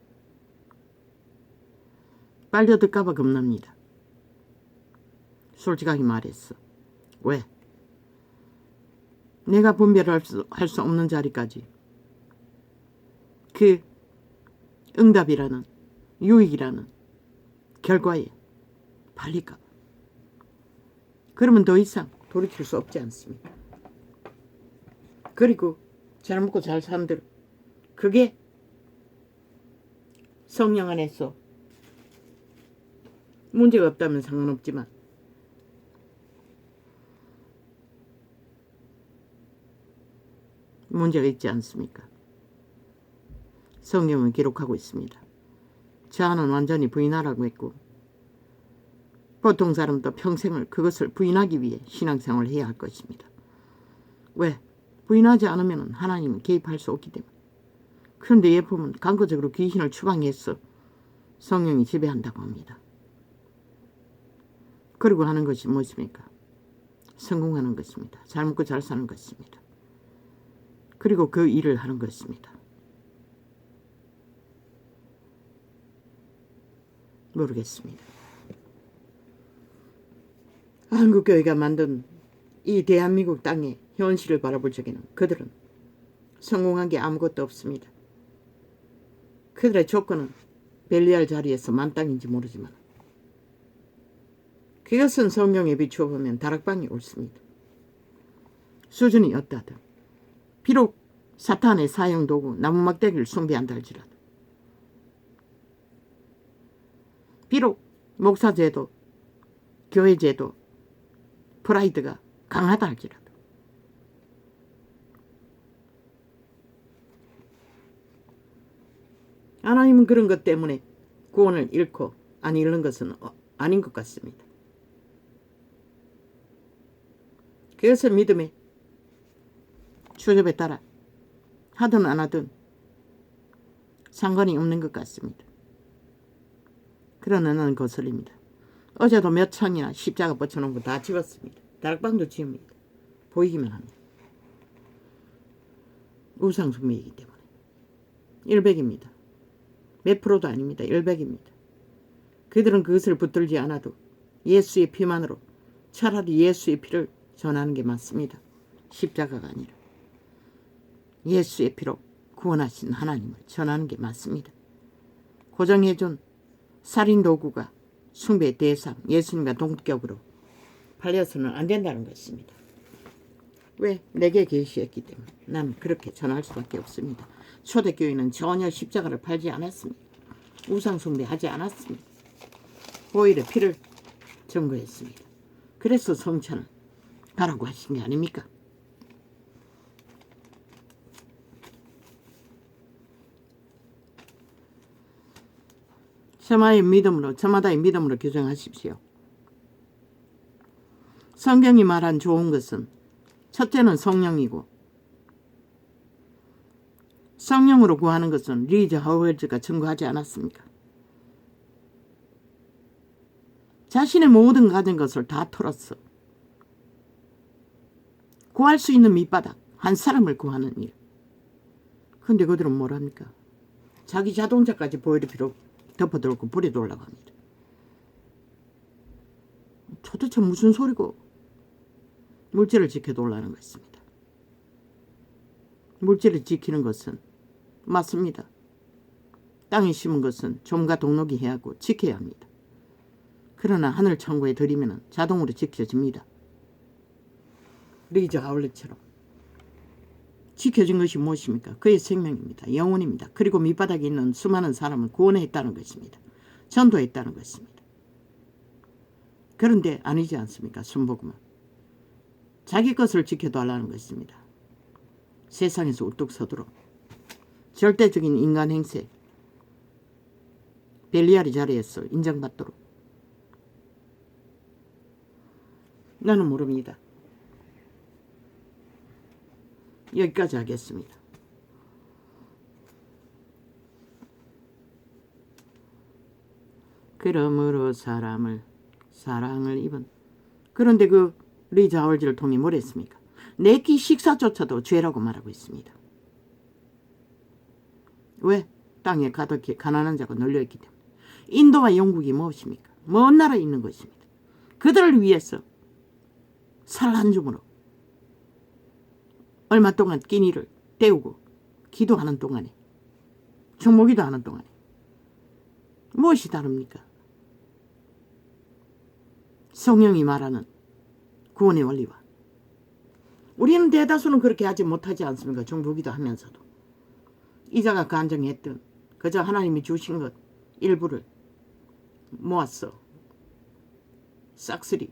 빨려들까봐 겁납니다. 솔직하게 말했어. 왜? 내가 분별할 수 없는 자리까지 그 응답이라는 유익이라는 결과에 팔릴까. 그러면 더 이상 돌이킬 수 없지 않습니까? 그리고 잘 먹고 잘 산들 그게 성령 안에서 문제가 없다면 상관없지만 문제가 있지 않습니까? 성경은 기록하고 있습니다. 자아는 완전히 부인하라고 했고 보통 사람도 평생을 그것을 부인하기 위해 신앙생활을 해야 할 것입니다. 왜? 부인하지 않으면 하나님은 개입할 수 없기 때문에. 그런데 예품은 강구적으로 귀신을 추방해서 성령이 지배한다고 합니다. 그리고 하는 것이 무엇입니까? 성공하는 것입니다. 잘 먹고 잘 사는 것입니다. 그리고 그 일을 하는 것입니다. 모르겠습니다. 한국교회가 만든 이 대한민국 땅의 현실을 바라볼 적에는 그들은 성공한 게 아무것도 없습니다. 그들의 조건은 벨리알 자리에서 만땅인지 모르지만 그것은 성경에 비추어 보면 다락방이 옳습니다. 수준이 어떠하든 비록 사탄의 사형도구 나무막대기를 숭배한다 할지라도 비록 목사제도 교회제도 프라이드가 강하다 할지라도 하나님은 그런 것 때문에 구원을 잃고 안 잃는 것은 아닌 것 같습니다. 그것은 믿음의 추접에 따라 하든 안 하든 상관이 없는 것 같습니다. 그러나 나는 거슬립니다. 어제도 몇 창이나 십자가 붙여놓은 거 다 집었습니다. 다락방도 지웁니다. 보이기만 합니다. 우상숭배이기 때문에. 100입니다. 몇 프로도 아닙니다. 100입니다. 그들은 그것을 붙들지 않아도 예수의 피만으로 차라리 예수의 피를 전하는 게 맞습니다. 십자가가 아니라 예수의 피로 구원하신 하나님을 전하는 게 맞습니다. 고정해준 살인도구가 숭배의 대상 예수님과 동격으로 팔려서는 안 된다는 것입니다. 왜? 내게 계시했기 때문에 난 그렇게 전할 수밖에 없습니다. 초대교회는 전혀 십자가를 팔지 않았습니다. 우상숭배하지 않았습니다. 오히려 피를 증거했습니다. 그래서 성찬을 가라고 하신 게 아닙니까? 저마다의 믿음으로 규정하십시오. 성경이 말한 좋은 것은 첫째는 성령이고 성령으로 구하는 것은 리즈 하월즈가 증거하지 않았습니까? 자신의 모든 가진 것을 다 털었어. 구할 수 있는 밑바닥 한 사람을 구하는 일. 근데 그들은 뭐랍니까? 자기 자동차까지 보일을 필요 덮어들고 불에 돌라고 합니다. 도대체 무슨 소리고? 물질을 지켜달라는 것입니다. 물질을 지키는 것은 맞습니다. 땅에 심은 것은 좀과 동록이 해야 하고 지켜야 합니다. 그러나 하늘 천국에 들이면 자동으로 지켜집니다. 리저 아울렛처럼. 지켜진 것이 무엇입니까? 그의 생명입니다. 영혼입니다. 그리고 밑바닥에 있는 수많은 사람을 구원했다는 것입니다. 전도했다는 것입니다. 그런데 아니지 않습니까? 순복음은 자기 것을 지켜달라는 것입니다. 세상에서 우뚝 서도록 절대적인 인간 행세 벨리알의 자리에서 인정받도록. 나는 모릅니다. 여기까지 하겠습니다. 그러므로 사랑을 입은. 그런데 그 리자 하월즈를 통해 뭘 했습니까? 내 끼 식사조차도 죄라고 말하고 있습니다. 왜? 땅에 가득히 가난한 자가 널려있기 때문에. 인도와 영국이 무엇입니까? 먼 나라에 있는 것입니다. 그들을 위해서 살 한 줌으로 얼마 동안 끼니를 때우고 기도하는 동안에, 정모기도 하는 동안에 무엇이 다릅니까? 성령이 말하는 구원의 원리와. 우리는 대다수는 그렇게 하지 못하지 않습니까? 정부기도 하면서도. 이자가 간증했던 그저 하나님이 주신 것 일부를 모았어 싹쓸이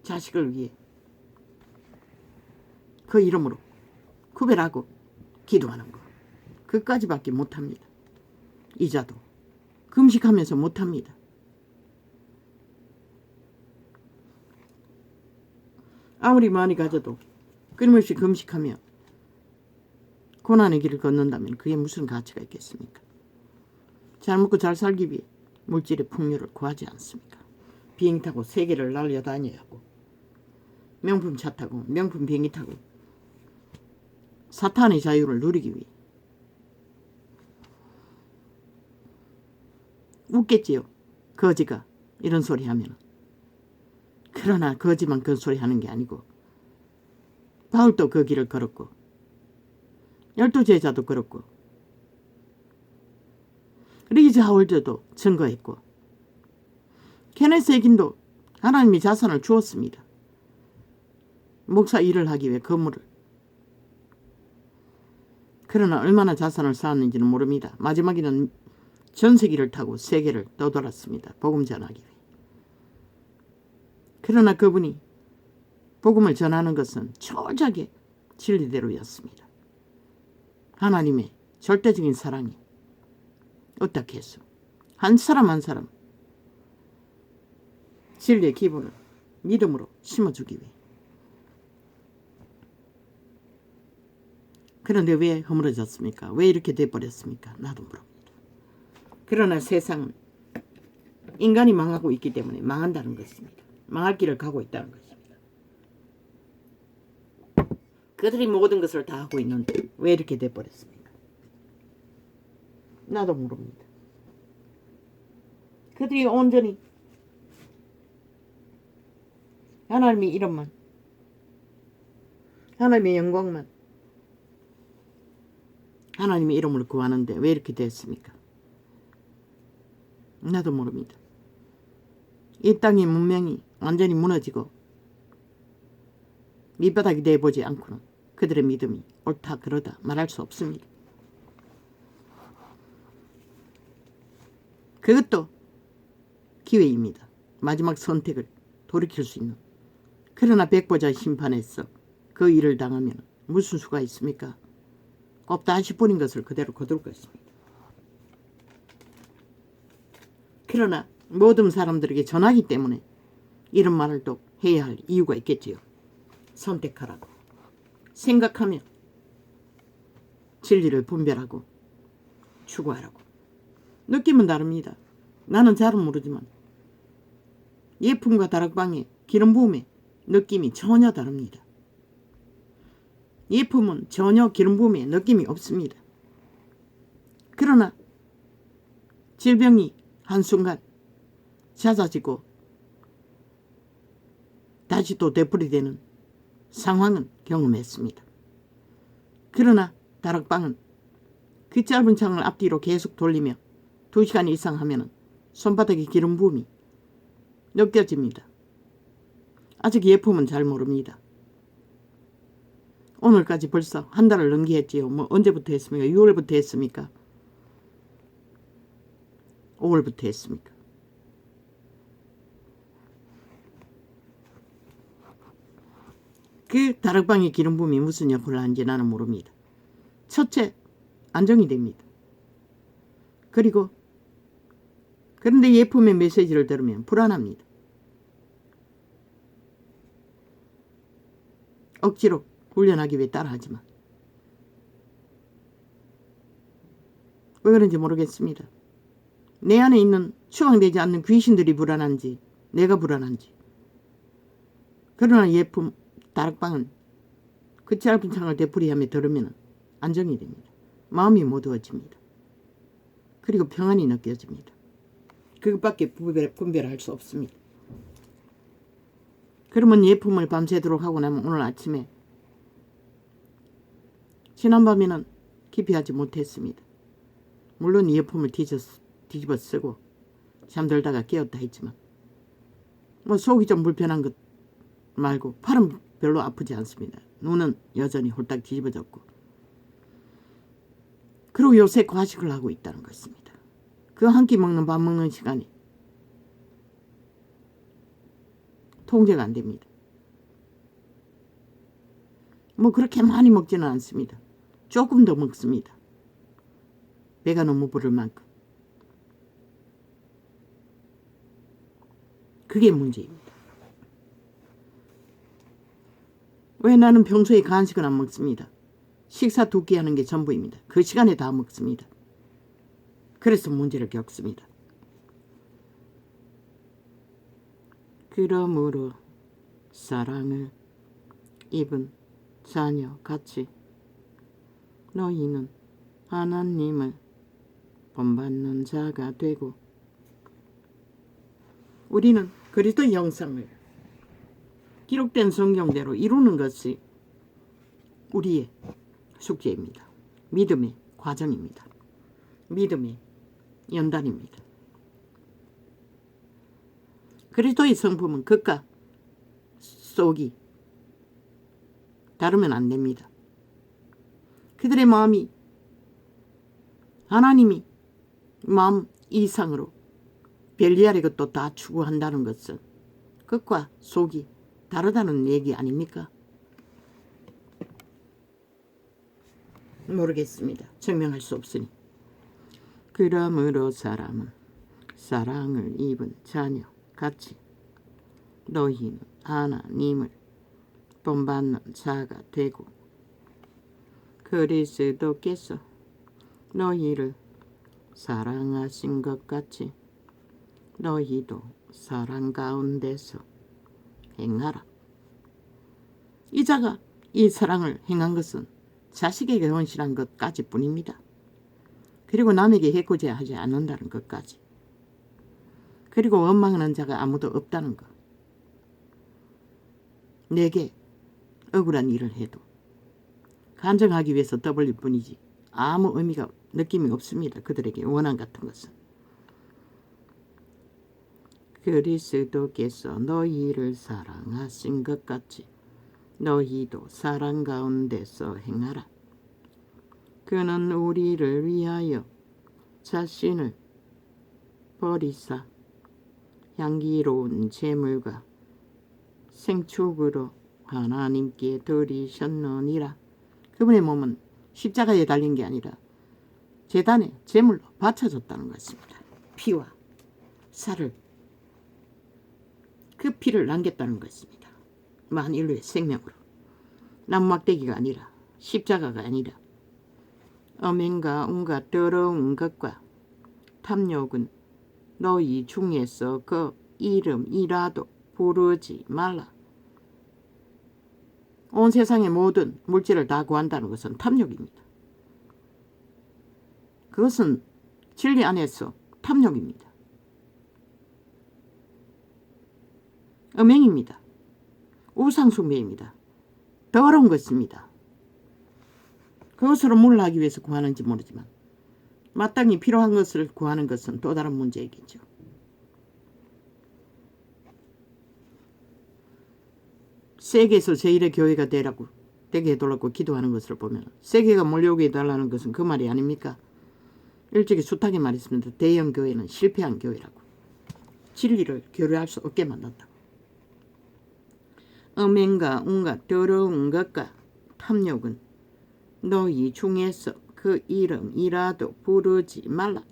자식을 위해 그 이름으로 구별하고 기도하는 것, 그까지밖에 못합니다. 이자도 금식하면서 못합니다. 아무리 많이 가져도 끊임없이 금식하며 고난의 길을 걷는다면 그게 무슨 가치가 있겠습니까? 잘 먹고 잘 살기 위해 물질의 풍요를 구하지 않습니까? 비행기 타고 세계를 날려다녀야 하고, 명품 차 타고 명품 비행기 타고 사탄의 자유를 누리기 위해. 웃겠지요, 거지가 이런 소리 하면. 그러나 거지만 그 소리 하는 게 아니고 바울도 그 길을 걸었고 12제자도 걸었고 리즈 하월드도 증거했고 케네스 에긴도 하나님이 자산을 주었습니다. 목사 일을 하기 위해 건물을. 그러나 얼마나 자산을 쌓았는지는 모릅니다. 마지막에는 전세기를 타고 세계를 떠돌았습니다. 복음 전하기 위해. 그러나 그분이 복음을 전하는 것은 철저하게 진리대로였습니다. 하나님의 절대적인 사랑이 어떻게 해서 한 사람 한 사람 진리의 기본을 믿음으로 심어주기 위해. 그런데 왜 허물어졌습니까? 왜 이렇게 돼버렸습니까? 나도 모릅니다. 그러나 세상은 인간이 망하고 있기 때문에 망한다는 것입니다. 망할 길을 가고 있다는 것입니다. 그들이 모든 것을 다 하고 있는데 왜 이렇게 돼버렸습니까? 나도 모릅니다. 그들이 온전히 하나님의 이름만, 하나님의 영광만, 하나님의 이름을 구하는데 왜 이렇게 됐습니까? 나도 모릅니다. 이 땅의 문명이 완전히 무너지고 밑바닥이 돼보지 않고는 그들의 믿음이 옳다 그러다 말할 수 없습니다. 그것도 기회입니다. 마지막 선택을 돌이킬 수 있는. 그러나 백보자 심판에서 그 일을 당하면 무슨 수가 있습니까? 꼭 다시 뿌린 것을 그대로 거둘 것입니다. 그러나 모든 사람들에게 전하기 때문에 이런 말을 또 해야 할 이유가 있겠지요. 선택하라고. 생각하며 진리를 분별하고 추구하라고. 느낌은 다릅니다. 나는 잘은 모르지만 예품과 다락방의 기름 부음의 느낌이 전혀 다릅니다. 예품은 전혀 기름 부음의 느낌이 없습니다. 그러나 질병이 한순간 잦아지고 다시 또 되풀이되는 상황은 경험했습니다. 그러나 다락방은 그 짧은 창을 앞뒤로 계속 돌리며 2시간 이상 하면 손바닥에 기름 부음이 느껴집니다. 아직 예품은 잘 모릅니다. 오늘까지 벌써 한 달을 넘기했지요. 뭐 언제부터 했습니까? 6월부터 했습니까? 5월부터 했습니까? 그 다락방의 기름 부음이 무슨 역할을 하는지 나는 모릅니다. 첫째, 안정이 됩니다. 그런데 예품의 메시지를 들으면 불안합니다. 억지로 훈련하기 위해 따라하지만 왜 그런지 모르겠습니다. 내 안에 있는 추방되지 않는 귀신들이 불안한지 내가 불안한지. 그러나 예품 다락방은 그 짧은 창을 되풀이하며 들으면 안정이 됩니다. 마음이 모두어집니다. 그리고 평안이 느껴집니다. 그것밖에 분별할 수 없습니다. 그러면 예품을 밤새도록 하고 나면 오늘 아침에 지난밤에는 깊이 하지 못했습니다. 물론 이어폰을 뒤집어 쓰고 잠들다가 깨었다 했지만 뭐 속이 좀 불편한 것 말고 팔은 별로 아프지 않습니다. 눈은 여전히 홀딱 뒤집어졌고 그리고 요새 과식을 하고 있다는 것입니다. 그 한 끼 먹는 밥 먹는 시간이 통제가 안 됩니다. 뭐 그렇게 많이 먹지는 않습니다. 조금 더 먹습니다. 배가 너무 부를 만큼. 그게 문제입니다. 왜 나는 평소에 간식은 안 먹습니다. 식사 2끼 하는 게 전부입니다. 그 시간에 다 먹습니다. 그래서 문제를 겪습니다. 그러므로 사랑을 입은 자녀 같이 너희는 하나님을 본받는 자가 되고 우리는 그리스도의 형상을 기록된 성경대로 이루는 것이 우리의 숙제입니다. 믿음의 과정입니다. 믿음의 연단입니다. 그리스도의 성품은 겉과 속이 다르면 안 됩니다. 그들의 마음이 하나님이 마음 이상으로 별리아래 것도 다 추구한다는 것은 겉과 속이 다르다는 얘기 아닙니까? 모르겠습니다. 증명할 수 없으니. 그러므로 사람은 사랑을 입은 자녀 같이 너희는 하나님을 본받는 자가 되고 그리스도께서 너희를 사랑하신 것 같이 너희도 사랑 가운데서 행하라. 이자가 이 사랑을 행한 것은 자식에게 헌신한 것까지 뿐입니다. 그리고 남에게 해코지하지 않는다는 것까지. 그리고 원망하는 자가 아무도 없다는 것. 내게 억울한 일을 해도 간증하기 위해서 떠벌릴 뿐이지 아무 의미가 느낌이 없습니다. 그들에게 원한 같은 것은. 그리스도께서 너희를 사랑하신 것 같이 너희도 사랑 가운데서 행하라. 그는 우리를 위하여 자신을 버리사 향기로운 제물과 생축으로 하나님께 드리셨느니라. 그분의 몸은 십자가에 달린 게 아니라 제단에 제물로 바쳐졌다는 것입니다. 피와 살을 그 피를 남겼다는 것입니다. 만인류의 생명으로. 나무막대기가 아니라 십자가가 아니라 음행과 온갖 더러운 것과 탐욕은 너희 중에서 그 이름이라도 부르지 말라. 온 세상의 모든 물질을 다 구한다는 것은 탐욕입니다. 그것은 진리 안에서 탐욕입니다. 음행입니다. 우상숭배입니다. 더러운 것입니다. 그것으로 뭘 하기 위해서 구하는지 모르지만 마땅히 필요한 것을 구하는 것은 또 다른 문제이겠죠. 세계에서 제1의 교회가 되게 해달라고 기도하는 것을 보면 세계가 몰려오게 해달라는 것은 그 말이 아닙니까? 일찍이 숱하게 말했습니다. 대형 교회는 실패한 교회라고. 진리를 교류할 수 없게 만든다고. 음행과 온갖 더러운 것과 탐욕은 너희 중에서 그 이름이라도 부르지 말라.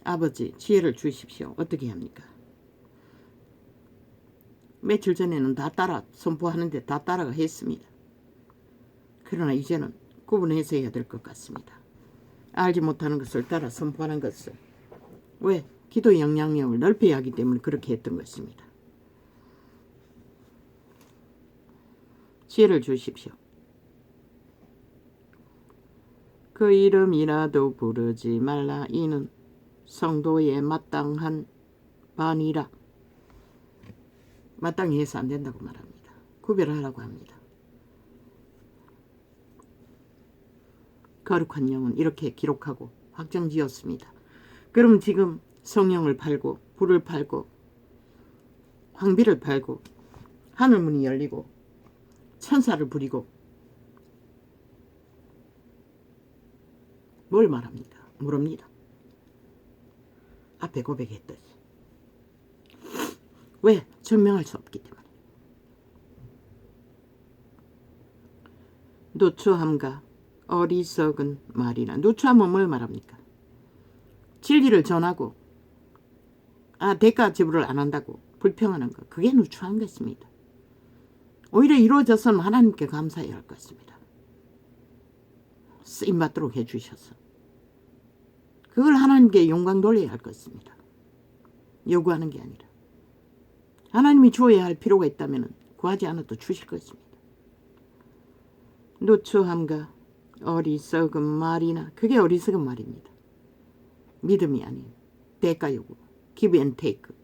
아버지 지혜를 주십시오. 어떻게 합니까? 며칠 전에는 다 따라 선포하는데 다 따라가 했습니다. 그러나 이제는 구분해서 해야 될 것 같습니다. 알지 못하는 것을 따라 선포하는 것을. 왜? 기도 영향력을 넓혀야 하기 때문에 그렇게 했던 것입니다. 지혜를 주십시오. 그 이름이라도 부르지 말라. 이는 성도에 마땅한 바니라. 마땅히 해서 안 된다고 말합니다. 구별하라고 합니다. 거룩한 영은 이렇게 기록하고 확정지었습니다. 그럼 지금 성령을 팔고 불을 팔고 황비를 팔고 하늘문이 열리고 천사를 부리고 뭘 말합니까? 모릅니다. 앞에 고백했듯이. 왜? 증명할 수 없기 때문에. 누추함과 어리석은 말이나. 누추함은 뭘 말합니까? 진리를 전하고 대가 지불을 안 한다고 불평하는 것. 그게 누추한 것입니다. 오히려 이루어져서는 하나님께 감사해야 할 것입니다. 쓰임받도록 해주셔서 그걸 하나님께 영광 돌려야 할 것입니다. 요구하는 게 아니라 하나님이 주어야 할 필요가 있다면 구하지 않아도 주실 것입니다. 누추함과 어리석은 말이나. 그게 어리석은 말입니다. 믿음이 아닌 대가 요구, give and take,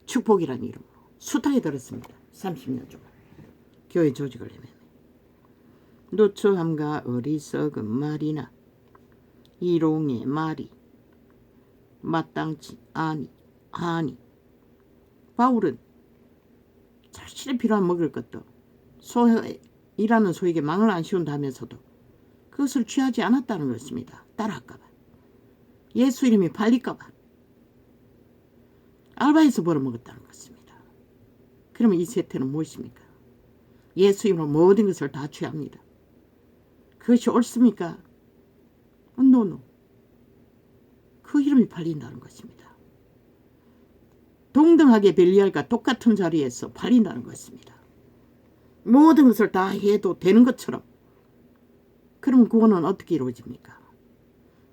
축복이라는 이름으로 숱하게 들었습니다. 30년 동안 교회 조직을 해매매. 누추함과 어리석은 말이나 이롱의 말이 마땅치 하니. 바울은 자신의 필요한 먹을 것도 일하는 소에게 망을 안 씌운다면서도 그것을 취하지 않았다는 것입니다. 따라할까봐, 예수 이름이 팔릴까봐 알바에서 벌어먹었다는 것입니다. 그러면 이 세태는 무엇입니까? 예수 이름으로 모든 것을 다 취합니다. 그것이 옳습니까? 노. 그 이름이 팔린다는 것입니다. 동등하게 벨리알과 똑같은 자리에서 팔린다는 것입니다. 모든 것을 다 해도 되는 것처럼. 그럼 구원은 어떻게 이루어집니까?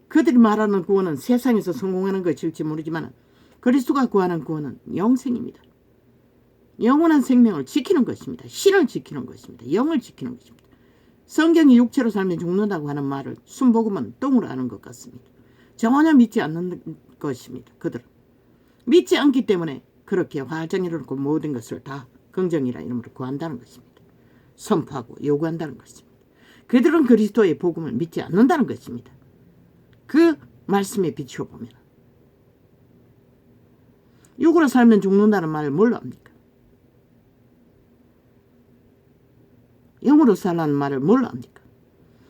그들이 말하는 구원은 세상에서 성공하는 것일지 모르지만 그리스도가 구하는 구원은 영생입니다. 영원한 생명을 지키는 것입니다. 신을 지키는 것입니다. 영을 지키는 것입니다. 성경이 육체로 살면 죽는다고 하는 말을 순복음은 똥으로 하는 것 같습니다. 전혀 믿지 않는 것입니다. 그들은 믿지 않기 때문에 그렇게 화정이를 놓고 모든 것을 다 긍정이라 이름으로 구한다는 것입니다. 선포하고 요구한다는 것입니다. 그들은 그리스도의 복음을 믿지 않는다는 것입니다. 그 말씀에 비추어보면 육으로 살면 죽는다는 말을 뭘로 합니까? 영으로 살라는 말을 뭘로 합니까?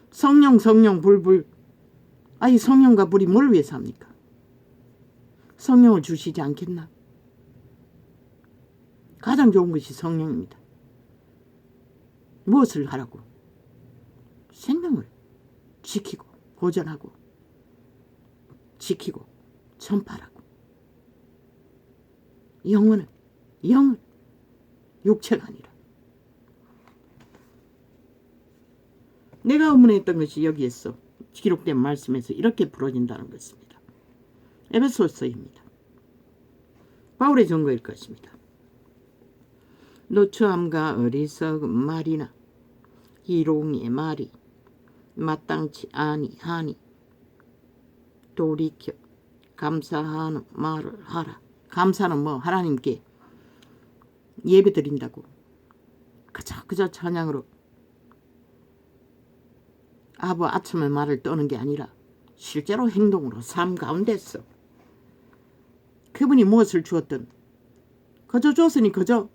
성령 불. 이 성령과 불이 뭘 위해서 합니까? 성령을 주시지 않겠나? 가장 좋은 것이 성령입니다. 무엇을 하라고? 생명을 지키고 보존하고 지키고 전파하라고. 영은 육체가 아니라. 내가 의문했던 것이 여기에서 기록된 말씀에서 이렇게 부러진다는 것입니다. 에베소서입니다. 바울의 증거일 것입니다. 누추함과 어리석은 말이나 희롱의 말이 마땅치 하니 돌이켜 감사하는 말을 하라. 감사는 하나님께 예배 드린다고 그저 찬양으로 아침에 말을 떠는 게 아니라 실제로 행동으로 삶 가운데서 그분이 무엇을 주었든 그저 줬으니 그저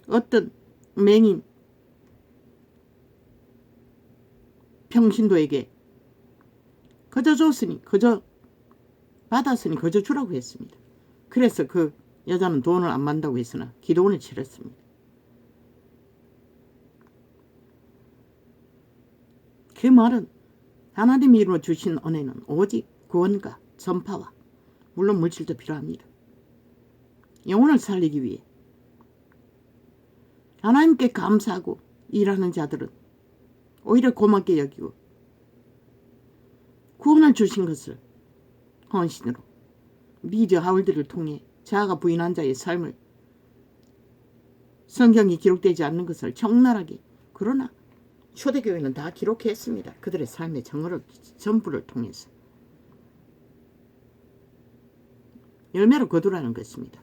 어떤 맹인 평신도에게 그저 줬으니 그저 받았으니 그저 주라고 했습니다. 그래서 그 여자는 돈을 안 받는다고 했으나 기도원을 치렀습니다. 그 말은 하나님이 이루어 주신 은혜는 오직 구원과 전파와 물론 물질도 필요합니다. 영혼을 살리기 위해 하나님께 감사하고 일하는 자들은 오히려 고맙게 여기고 구원을 주신 것을 헌신으로 미디어 하울들을 통해 자아가 부인한 자의 삶을 성경이 기록되지 않는 것을 적나라하게 그러나 초대교회는 다 기록했습니다. 그들의 삶의 전부를 통해서. 열매로 거두라는 것입니다.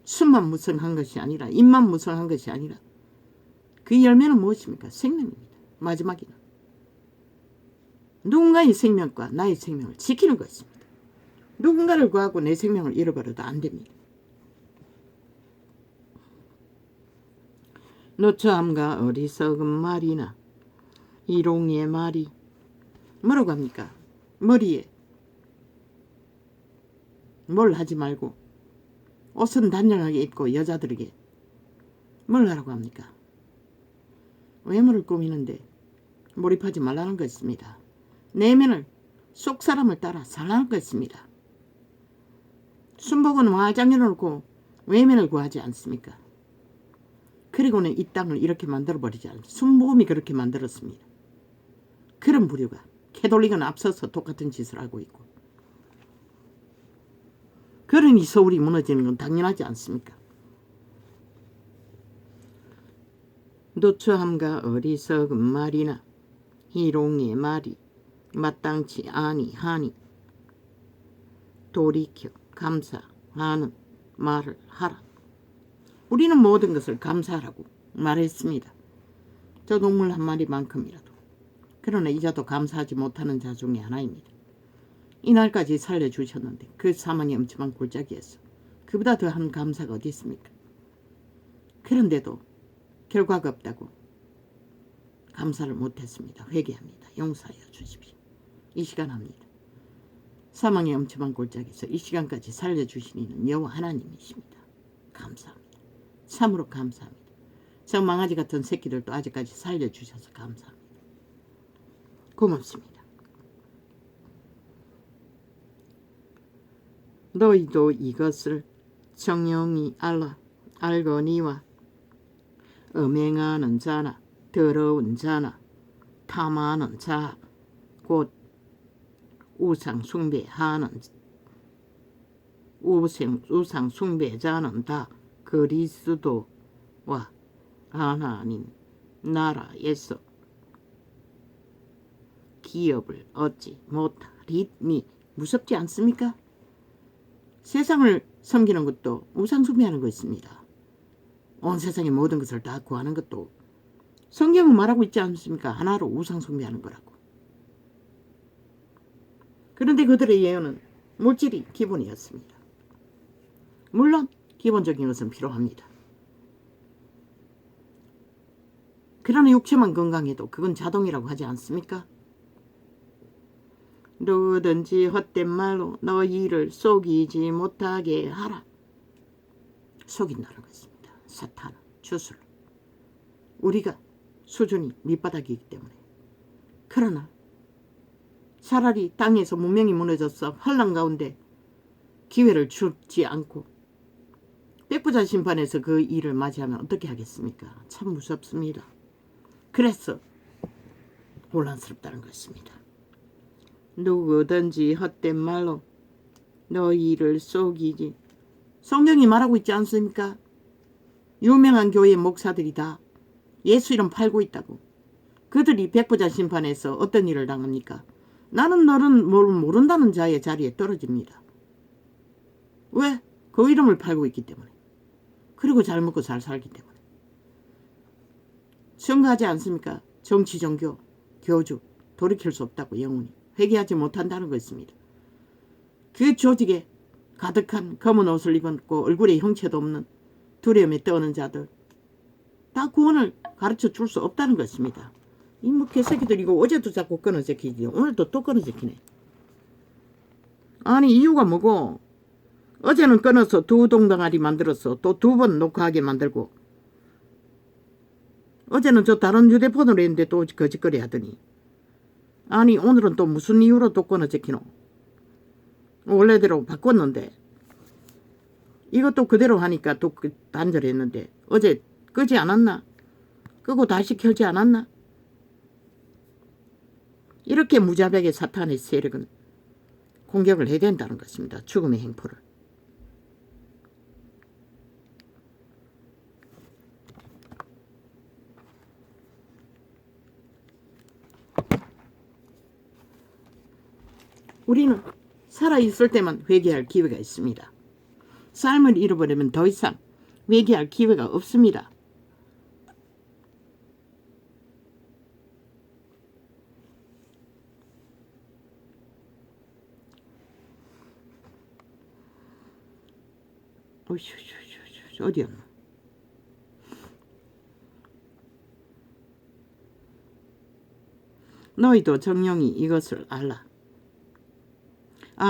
숨만 무성한 것이 아니라, 입만 무성한 것이 아니라, 그 열매는 무엇입니까? 생명입니다. 마지막에는 누군가의 생명과 나의 생명을 지키는 것입니다. 누군가를 구하고 내 생명을 잃어버려도 안 됩니다. 노처함과 어리석은 말이나 이롱이의 말이 뭐라고 합니까? 머리에 뭘 하지 말고 옷은 단정하게 입고 여자들에게 뭘 하라고 합니까? 외모를 꾸미는데 몰입하지 말라는 것입니다. 내면을 속 사람을 따라 살라는 것입니다. 순복은 화장 열어놓고 외면을 구하지 않습니까? 그리고는 이 땅을 이렇게 만들어버리지 않습니다. 순복음이 그렇게 만들었습니다. 그런 부류가 캐톨릭은 앞서서 똑같은 짓을 하고 있고, 그러니 서울이 무너지는 건 당연하지 않습니까? 노처함과 어리석은 말이나 희롱의 말이 마땅치 아니하니 돌이켜 감사하는 말을 하라. 우리는 모든 것을 감사하라고 말했습니다. 저 동물 한 마리만큼이라도. 그러나 이자도 감사하지 못하는 자 중에 하나입니다. 이날까지 살려주셨는데 그 사망의 엄청난 골짜기에서 그보다 더한 감사가 어디 있습니까? 그런데도 결과가 없다고 감사를 못했습니다. 회개합니다. 용서하여 주십시오. 이 시간 합니다. 사망의 엄청난 골짜기에서 이 시간까지 살려주신 이는 여호와 하나님이십니다. 감사합니다. 참으로 감사합니다. 저 망아지 같은 새끼들도 아직까지 살려주셔서 감사합니다. 고맙습니다. 너희도 이것을 정령이 알거니와 음행하는 자나 더러운 자나 탐하는 자 곧 우상 숭배자는 다 그리스도와 하나님 나라에서 기업을 얻지 못하리니. 무섭지 않습니까? 세상을 섬기는 것도 우상 숭배하는 것입니다. 온 세상의 모든 것을 다 구하는 것도 성경은 말하고 있지 않습니까? 하나로 우상 숭배하는 거라고. 그런데 그들의 예언은 물질이 기본이었습니다. 물론 기본적인 것은 필요합니다. 그러나 육체만 건강해도 그건 자동이라고 하지 않습니까? 누구든지 헛된 말로 너희를 속이지 못하게 하라. 속인다는 것입니다. 사탄, 주술. 우리가 수준이 밑바닥이기 때문에. 그러나 차라리 땅에서 문명이 무너져서 환란 가운데 기회를 주지 않고 백부자 심판에서 그 일을 맞이하면 어떻게 하겠습니까? 참 무섭습니다. 그래서 혼란스럽다는 것입니다. 누구든지 헛된 말로 너희를 속이지. 성경이 말하고 있지 않습니까? 유명한 교회 목사들이 다 예수 이름 팔고 있다고. 그들이 백부자 심판에서 어떤 일을 당합니까? 나는 너는 뭘 모른다는 자의 자리에 떨어집니다. 왜? 그 이름을 팔고 있기 때문에. 그리고 잘 먹고 잘 살기 때문에. 증거하지 않습니까? 정치, 종교, 교주 돌이킬 수 없다고. 영원히 회개하지 못한다는 것입니다. 그 조직에 가득한 검은 옷을 입었고 얼굴에 형체도 없는 두려움에 떠는 자들 다 구원을 가르쳐 줄 수 없다는 것입니다. 이 뭐 개새끼들 이거 어제도 자꾸 끊어제키지 오늘도 또 끊어제키네. 아니 이유가 뭐고? 어제는 끊어서 두 동덩아리 만들어서 또 두 번 녹화하게 만들고, 어제는 저 다른 휴대폰으로 했는데 또 거짓거리 하더니, 아니 오늘은 또 무슨 이유로 또 끊어제키노? 원래대로 바꿨는데 이것도 그대로 하니까 또 단절했는데 어제 끄지 않았나? 끄고 다시 켜지 않았나? 이렇게 무자백의 사탄의 세력은 공격을 해야 된다는 것입니다. 죽음의 행포를. 우리는 살아있을 때만 회개할 기회가 있습니다. 삶을 잃어버리면 더 이상 회개할 기회가 없습니다. 어디였나? 너희도 정령이 이것을 알라.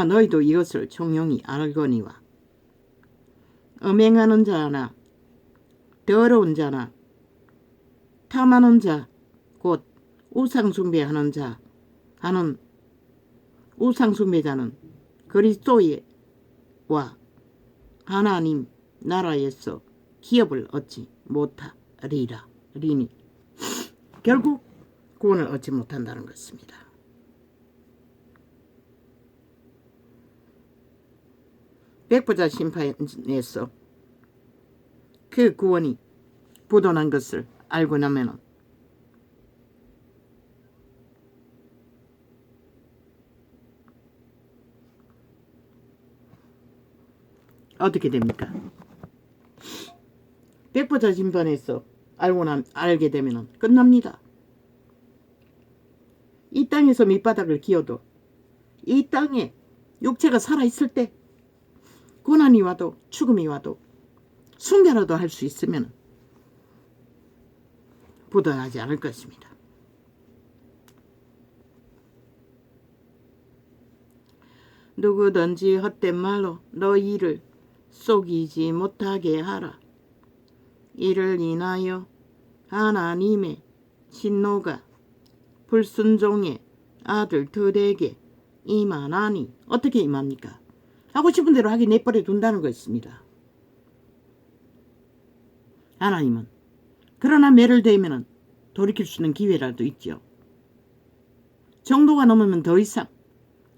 너희도 이것을 정령이 알거니와 음행하는 자나 더러운 자나 탐하는 자 곧 우상숭배하는 자 하는 우상숭배자는 그리스도와 하나님 나라에서 기업을 얻지 못하리니 결국 구원을 얻지 못한다는 것입니다. 백부자 심판에서 그 구원이 부도난 것을 알고 나면 어떻게 됩니까? 백부자 심판에서 알게 되면 끝납니다. 이 땅에서 밑바닥을 기어도 이 땅에 육체가 살아있을 때 고난이 와도 죽음이 와도 순교라도 할 수 있으면 부도나지 않을 것입니다. 누구든지 헛된 말로 너희를 속이지 못하게 하라. 이를 인하여 하나님의 진노가 불순종의 아들들에게 임하나니. 어떻게 임합니까? 하고 싶은 대로 하기 내버려 둔다는 것입니다. 하나님은 그러나 매를 대면 돌이킬 수 있는 기회라도 있죠. 정도가 넘으면 더 이상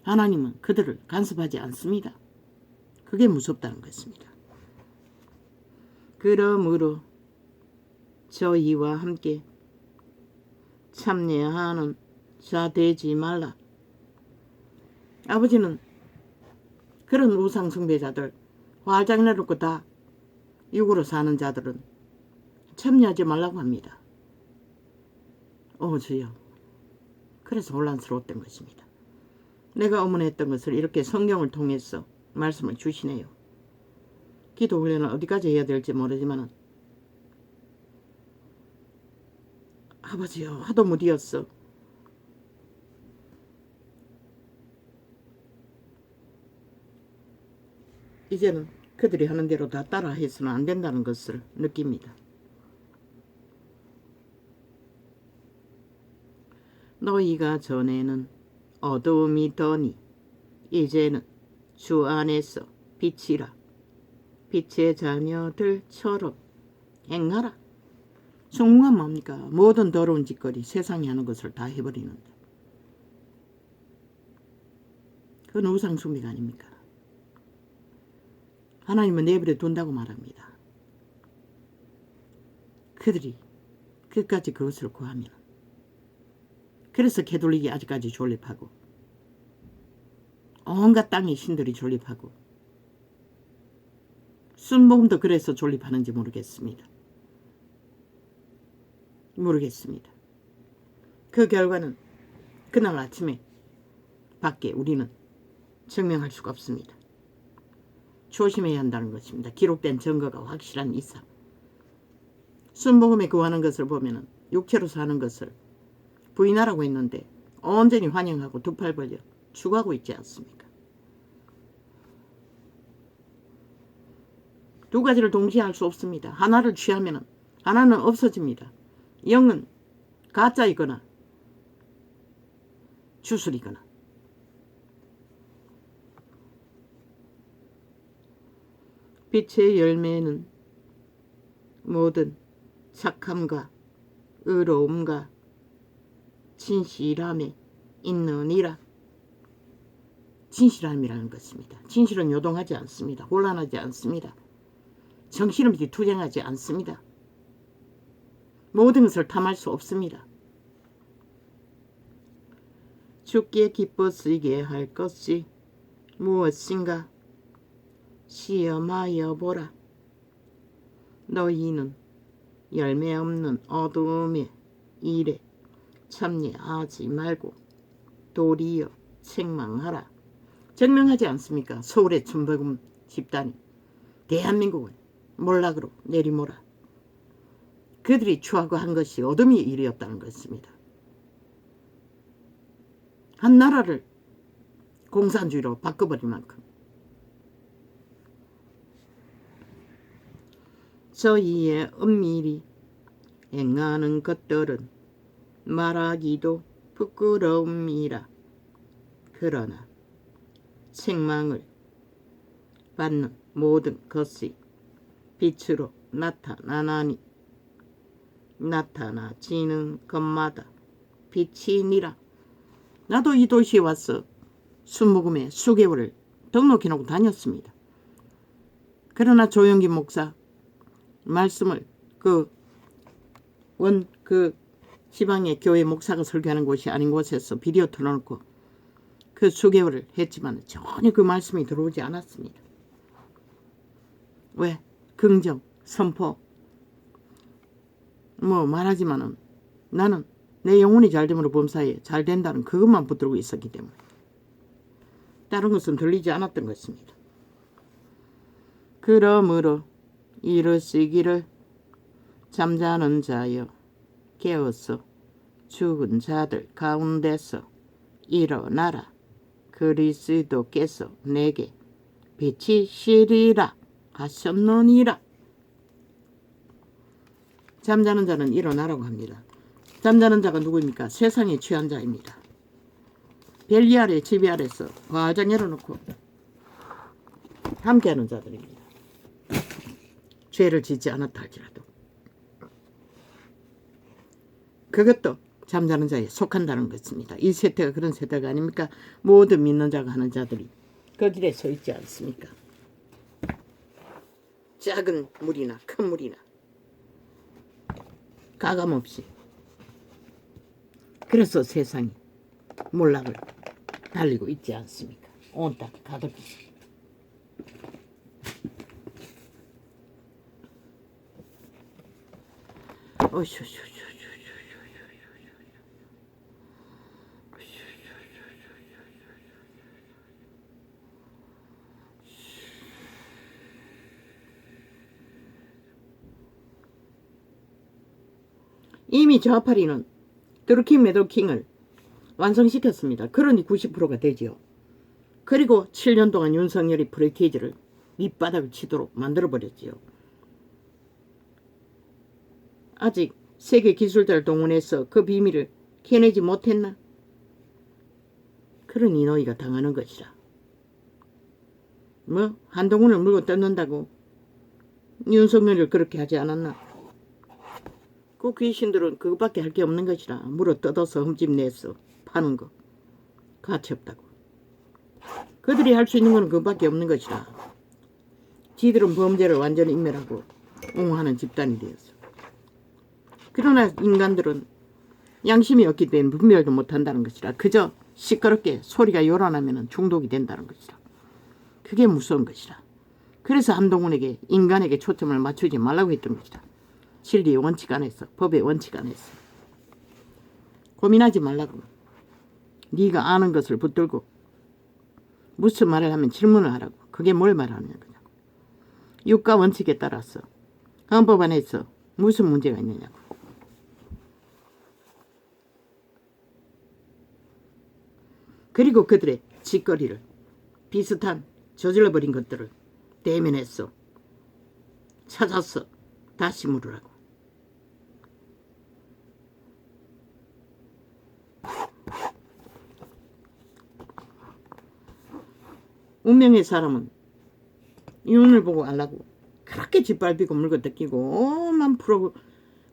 하나님은 그들을 간섭하지 않습니다. 그게 무섭다는 것입니다. 그러므로 저희와 함께 참여하는 자 되지 말라. 아버지는 그런 우상숭배자들, 화장 내놓고 다 육으로 사는 자들은 참여하지 말라고 합니다. 주여. 그래서 혼란스러웠던 것입니다. 내가 어머니했던 것을 이렇게 성경을 통해서 말씀을 주시네요. 기도 훈련은 어디까지 해야 될지 모르지만 아버지요, 하도 무디었어. 이제는 그들이 하는 대로 다 따라 해서는 안 된다는 것을 느낍니다. 너희가 전에는 어두움이더니 이제는 주 안에서 빛이라. 빛의 자녀들처럼 행하라. 성공은 뭡니까? 모든 더러운 짓거리, 세상이 하는 것을 다 해버리는데. 그건 우상숭배가 아닙니까? 하나님은 내버려 둔다고 말합니다. 그들이 끝까지 그것을 구하면. 그래서 개돌리기 아직까지 존립하고 온갖 땅의 신들이 존립하고 순복음도 그래서 존립하는지 모르겠습니다. 그 결과는 그날 아침에 밖에 우리는 증명할 수가 없습니다. 조심해야 한다는 것입니다. 기록된 증거가 확실한 이상. 순복음에 구하는 것을 보면 육체로 사는 것을 부인하라고 했는데 온전히 환영하고 두 팔 벌려 추구하고 있지 않습니까? 두 가지를 동시에 할 수 없습니다. 하나를 취하면 하나는 없어집니다. 영은 가짜이거나 주술이거나. 빛의 열매는 모든 착함과 의로움과 진실함에 있느니라. 진실함이라는 것입니다. 진실은 요동하지 않습니다. 혼란하지 않습니다. 정신없이 투쟁하지 않습니다. 모든 것을 탐할 수 없습니다. 죽게 기뻐 쓰게 할 것이 무엇인가 시험하여 보라. 너희는 열매 없는 어두움의 일에 참여하지 말고 도리어 책망하라. 증명하지 않습니까? 서울의 준복음 집단이 대한민국을 몰락으로 내리몰아 그들이 추구한 것이 어둠의 일이었다는 것입니다. 한 나라를 공산주의로 바꿔버릴 만큼 저희의 은밀히 행하는 것들은 말하기도 부끄러움이라. 그러나 책망을 받는 모든 것이 빛으로 나타나지는 것마다 빛이니라. 나도 이 도시에 와서 순복음에 수개월을 등록해놓고 다녔습니다. 그러나 조영기 목사 말씀을 그 지방의 교회 목사가 설교하는 곳이 아닌 곳에서 비디오 틀어놓고 그 수개월을 했지만 전혀 그 말씀이 들어오지 않았습니다. 왜? 긍정, 선포 말하지만은 나는 내 영혼이 잘됨으로 범사에 잘 된다는 그것만 붙들고 있었기 때문에 다른 것은 들리지 않았던 것입니다. 그러므로 이르시기를 잠자는 자여 깨어서 죽은 자들 가운데서 일어나라. 그리스도께서 내게 빛이시리라 하셨느니라. 잠자는 자는 일어나라고 합니다. 잠자는 자가 누구입니까? 세상에 취한 자입니다. 벨리 아래 지배 아래서 과장 열어놓고 함께하는 자들입니다. 죄를 짓지 않았다 할지라도 그것도 잠자는 자에 속한다는 것입니다. 이 세태가 그런 세태가 아닙니까? 모든 믿는 자가 하는 자들이 그 길에 서 있지 않습니까? 작은 물이나 큰 물이나 가감없이. 그래서 세상이 몰락을 달리고 있지 않습니까? 온갖 가득히. 이미 좌파리는 드루킹 매도킹을 완성시켰습니다. 그러니 90%가 되지요. 그리고 7년 동안 윤석열이 프레티지를 밑바닥을 치도록 만들어버렸지요. 아직 세계 기술자를 동원해서 그 비밀을 캐내지 못했나? 그러니 너희가 당하는 것이라. 한동훈을 물고 뜯는다고 윤석열을 그렇게 하지 않았나? 그 귀신들은 그것밖에 할 게 없는 것이라. 물어 뜯어서 흠집내서 파는 거 가치 없다고. 그들이 할 수 있는 건 그것밖에 없는 것이라. 지들은 범죄를 완전히 인멸하고 옹호하는 집단이 되었어. 그러나 인간들은 양심이 없기 때문에 분별도 못한다는 것이라. 그저 시끄럽게 소리가 요란하면 중독이 된다는 것이라. 그게 무서운 것이라. 그래서 한동훈에게 인간에게 초점을 맞추지 말라고 했던 것이라. 진리의 원칙 안에서, 법의 원칙 안에서 고민하지 말라고. 네가 아는 것을 붙들고 무슨 말을 하면 질문을 하라고. 그게 뭘 말하는 거냐고. 육가 원칙에 따라서 헌법 안에서 무슨 문제가 있느냐고. 그리고 그들의 짓거리를 비슷한 저질러버린 것들을 대면해서 찾아서 다시 물으라고. 운명의 사람은 윤을 보고 알라고 그렇게 짓밟히고 물고 뜯기고 오만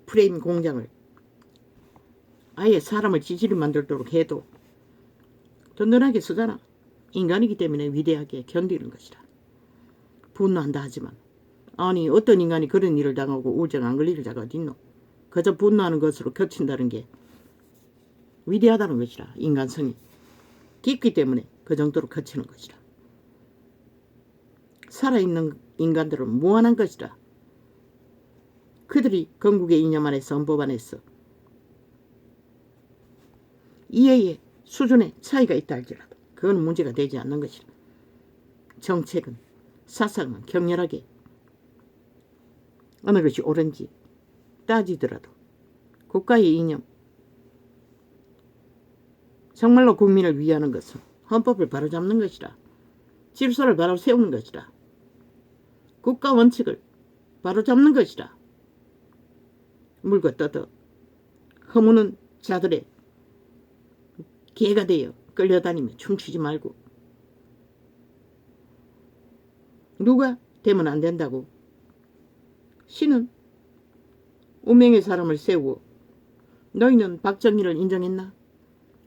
프레임 공장을 아예 사람을 지질이 만들도록 해도 든든하게 쓰잖아. 인간이기 때문에 위대하게 견디는 것이라. 분노한다 하지만 아니 어떤 인간이 그런 일을 당하고 우울증 안 걸릴 자가 어딨노. 그저 분노하는 것으로 겹친다는 게 위대하다는 것이라. 인간성이. 깊기 때문에 그 정도로 거치는 것이라. 살아있는 인간들은 무한한 것이라. 그들이 건국의 이념 안에서 헌법 안에서 이해의 수준의 차이가 있다 할지라도 그건 문제가 되지 않는 것이라. 정책은 사상은 격렬하게 어느 것이 옳은지 따지더라도 국가의 이념, 정말로 국민을 위하는 것은 헌법을 바로잡는 것이라. 질서를 바로 세우는 것이라. 국가 원칙을 바로잡는 것이라. 물고 뜯어 허무는 자들의 개가 되어 끌려다니며 춤추지 말고 누가 되면 안 된다고 신은 운명의 사람을 세우고 너희는 박정희를 인정했나?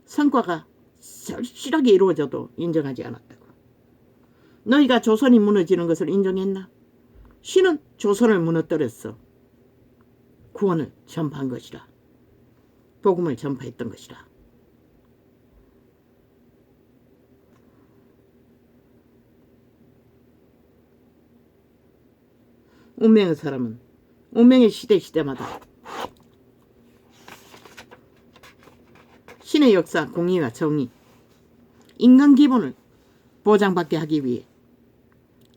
성과가 절실하게 이루어져도 인정하지 않았다고. 너희가 조선이 무너지는 것을 인정했나? 신은 조선을 무너뜨렸어. 구원을 전파한 것이라. 복음을 전파했던 것이라. 운명의 사람은 운명의 시대마다 신의 역사, 공의와 정의, 인간 기본을 보장받게 하기 위해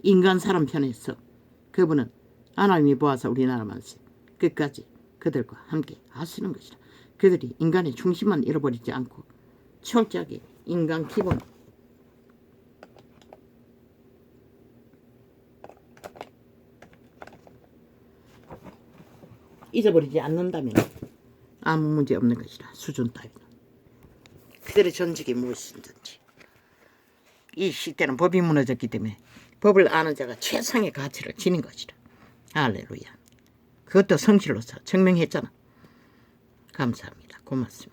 인간 사람 편에서 그분은 하나님이 보아서 우리나라 만세 끝까지 그들과 함께 하시는 것이라. 그들이 인간의 중심만 잃어버리지 않고 철저하게 인간 기본 잊어버리지 않는다면 아무 문제 없는 것이라. 수준 따위는 그들의 전직이 무엇이든지 이 시대는 법이 무너졌기 때문에 법을 아는 자가 최상의 가치를 지닌 것이라. 할렐루야. 그것도 성실로서 증명했잖아. 감사합니다. 고맙습니다.